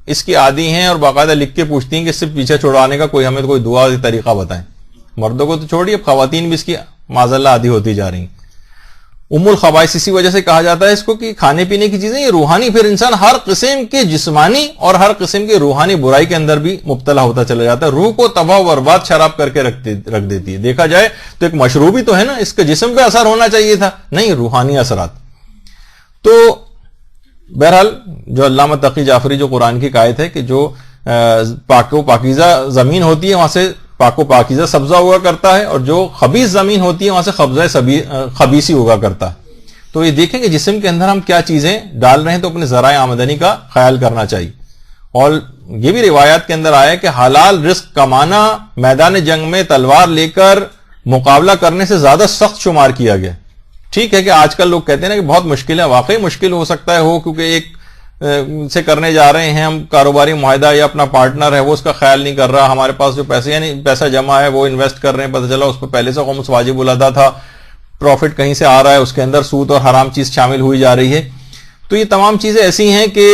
اس کی عادی ہیں اور باقاعدہ لکھ کے پوچھتی ہیں کہ اس سے پیچھے چھڑانے کا کوئی ہمیں کوئی دعا طریقہ بتائیں. مردوں کو تو چھوڑیے، اب خواتین بھی اس کی معاذ اللہ عادی ہوتی جا رہی ہیں. ام الخبائث اسی وجہ سے کہا جاتا ہے اس کو کہ کھانے پینے کی چیزیں یہ روحانی، پھر انسان ہر قسم کے جسمانی اور ہر قسم کی روحانی برائی کے اندر بھی مبتلا ہوتا چلا جاتا ہے. روح کو تباہ و برباد شراب کر کے رکھ دیتی ہے. دیکھا جائے تو ایک مشروبی تو ہے نا، اس کے جسم پہ اثر ہونا چاہیے تھا، نہیں، روحانی اثرات. تو بہرحال جو علامہ تقی جعفری جو قرآن کی آیت ہے کہ جو پاک و پاکیزہ زمین ہوتی ہے وہاں سے پاک و پاکیزہ سبزہ ہوا کرتا ہے، اور جو خبیث زمین ہوتی ہے وہاں سے خبیثی ہوا کرتا ہے. تو یہ دیکھیں کہ جسم کے اندر ہم کیا چیزیں ڈال رہے ہیں، تو اپنے ذرائع آمدنی کا خیال کرنا چاہیے. اور یہ بھی روایات کے اندر آیا کہ حلال رزق کمانا میدان جنگ میں تلوار لے کر مقابلہ کرنے سے زیادہ سخت شمار کیا گیا. ٹھیک ہے کہ آج کل لوگ کہتے ہیں نا کہ بہت مشکل ہے، واقعی مشکل ہو سکتا ہے ہو، کیونکہ ایک سے کرنے جا رہے ہیں ہم کاروباری معاہدہ، یا اپنا پارٹنر ہے وہ اس کا خیال نہیں کر رہا، ہمارے پاس جو پیسے یعنی پیسہ جمع ہے وہ انویسٹ کر رہے ہیں، پتہ چلا اس پہ پہلے سے خمس واجب الادا تھا، پروفٹ کہیں سے آ رہا ہے، اس کے اندر سود اور حرام چیز شامل ہوئی جا رہی ہے. تو یہ تمام چیزیں ایسی ہیں کہ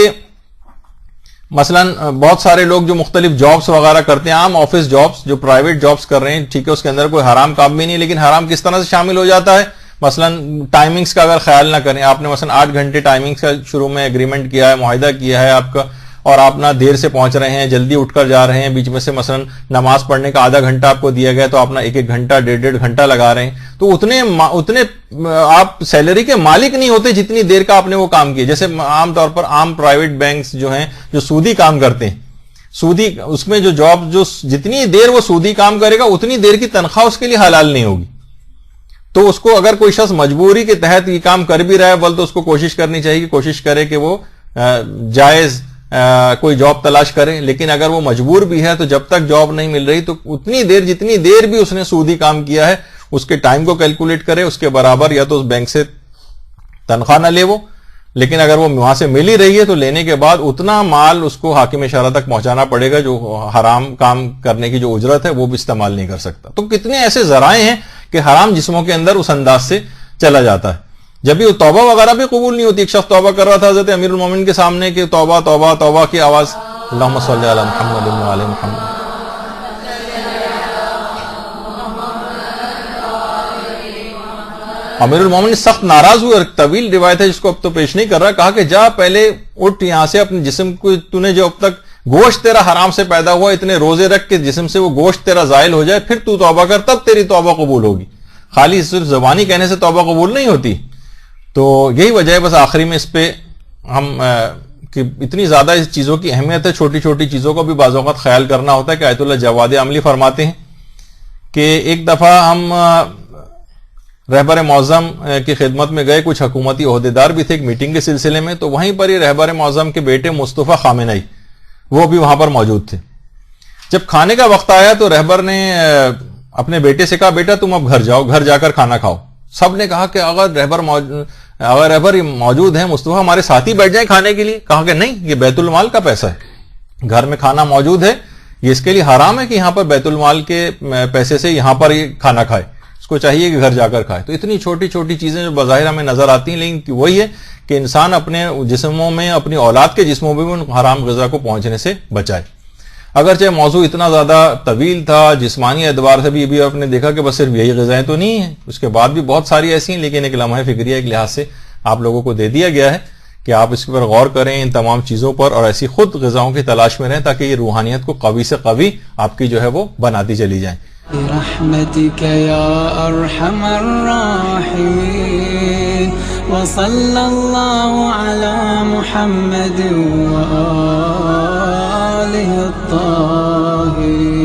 مثلا بہت سارے لوگ جو مختلف جابس وغیرہ کرتے ہیں، عام آفس جابس جو پرائیویٹ جابس کر رہے ہیں، ٹھیک ہے اس کے اندر کوئی حرام کام بھی نہیں، لیکن حرام کس طرح سے شامل ہو جاتا ہے. مثلا ٹائمنگز کا اگر خیال نہ کریں، آپ نے مثلا 8 گھنٹے ٹائمنگز کا شروع میں ایگریمنٹ کیا ہے، معاہدہ کیا ہے آپ کا، اور آپ نہ دیر سے پہنچ رہے ہیں، جلدی اٹھ کر جا رہے ہیں، بیچ میں سے مثلا نماز پڑھنے کا آدھا گھنٹہ آپ کو دیا گیا تو آپ نہ 1-1 گھنٹہ 1.5 گھنٹہ لگا رہے ہیں، تو اتنے آپ سیلری کے مالک نہیں ہوتے جتنی دیر کا آپ نے وہ کام کیا. جیسے عام طور پر عام پرائیویٹ بینکس جو ہیں جو سودی کام کرتے ہیں، سودی اس میں جو جاب جو جتنی دیر وہ سودی کام کرے گا اتنی دیر کی تنخواہ اس کے لیے حلال نہیں ہوگی. تو اس کو اگر کوئی شخص مجبوری کے تحت یہ کام کر بھی رہا ہے بل تو اس کو کوشش کرنی چاہیے کہ کوشش کرے کہ وہ جائز کوئی جاب تلاش کرے. لیکن اگر وہ مجبور بھی ہے تو جب تک جاب نہیں مل رہی تو اتنی دیر جتنی دیر بھی اس نے سودی کام کیا ہے اس کے ٹائم کو کیلکولیٹ کرے، اس کے برابر یا تو اس بینک سے تنخواہ نہ لے وہ، لیکن اگر وہ وہاں سے مل ہی رہی ہے تو لینے کے بعد اتنا مال اس کو حاکم شرع تک پہنچانا پڑے گا جو حرام کام کرنے کی جو اجرت ہے وہ بھی استعمال نہیں کر سکتا. تو کتنے ایسے ذرائع ہیں کہ حرام جسموں کے اندر اس انداز سے چلا جاتا ہے. جب بھی توبہ وغیرہ بھی قبول نہیں ہوتی. ایک شخص توبہ کر رہا تھا حضرت امیر المومنین کے سامنے کہ توبہ توبہ توبہ کی آواز، اللہم صلی علی محمد و علی محمد. امیر المومنین سخت ناراض ہوئے اور طویل روایت ہے جس کو اب تو پیش نہیں کر رہا، کہا کہ جا پہلے اٹھ یہاں سے، اپنے جسم کو تو نے جو اب تک گوشت تیرا حرام سے پیدا ہوا, اتنے روزے رکھ کے جسم سے وہ گوشت تیرا زائل ہو جائے, پھر تو توبہ کر, تب تیری توبہ قبول ہوگی. خالی صرف زبانی کہنے سے توبہ قبول نہیں ہوتی. تو یہی وجہ ہے. بس آخری میں اس پہ ہم کہ اتنی زیادہ اس چیزوں کی اہمیت ہے, چھوٹی چھوٹی چیزوں کو بھی بعض اوقات خیال کرنا ہوتا ہے. کہ آیت اللہ جواد عملی فرماتے ہیں کہ ایک دفعہ ہم رہبر معظم کی خدمت میں گئے, کچھ حکومتی عہدیدار بھی تھے ایک میٹنگ کے سلسلے میں, تو وہیں پر ہی رہبر معظم کے بیٹے مصطفیٰ خامنئی وہ بھی وہاں پر موجود تھے. جب کھانے کا وقت آیا تو رہبر نے اپنے بیٹے سے کہا, بیٹا تم اب گھر جاؤ, گھر جا کر کھانا کھاؤ. سب نے کہا کہ اگر رہبر موجود ہیں, مصطفیٰ ہمارے ساتھ ہی بیٹھ جائیں کھانے کے لیے. کہا کہ نہیں, یہ بیت المال کا پیسہ ہے, گھر میں کھانا موجود ہے, یہ اس کے لیے حرام ہے کہ یہاں پر بیت المال کے پیسے سے یہاں پر یہ کھانا کھائے, اس کو چاہیے کہ گھر جا کر کھائے. تو اتنی چھوٹی چھوٹی چیزیں جو بظاہر ہمیں نظر آتی ہیں, لیکن وہی ہے کہ انسان اپنے جسموں میں, اپنی اولاد کے جسموں میں بھی حرام غذا کو پہنچنے سے بچائے. اگرچہ موضوع اتنا زیادہ طویل تھا, جسمانی اعتبار سے بھی آپ نے دیکھا کہ بس صرف یہی غذائیں تو نہیں ہیں, اس کے بعد بھی بہت ساری ایسی ہیں, لیکن ایک لمحہ فکریہ ایک لحاظ سے آپ لوگوں کو دے دیا گیا ہے کہ آپ اس پر غور کریں ان تمام چیزوں پر, اور ایسی خود غذاؤں کی تلاش میں رہیں تاکہ یہ روحانیت کو قوی سے قوی آپ کی جو ہے وہ بناتی چلی جائیں. برحمتك يا أرحم الراحمين وصلى الله على محمد وآله الطاهرين.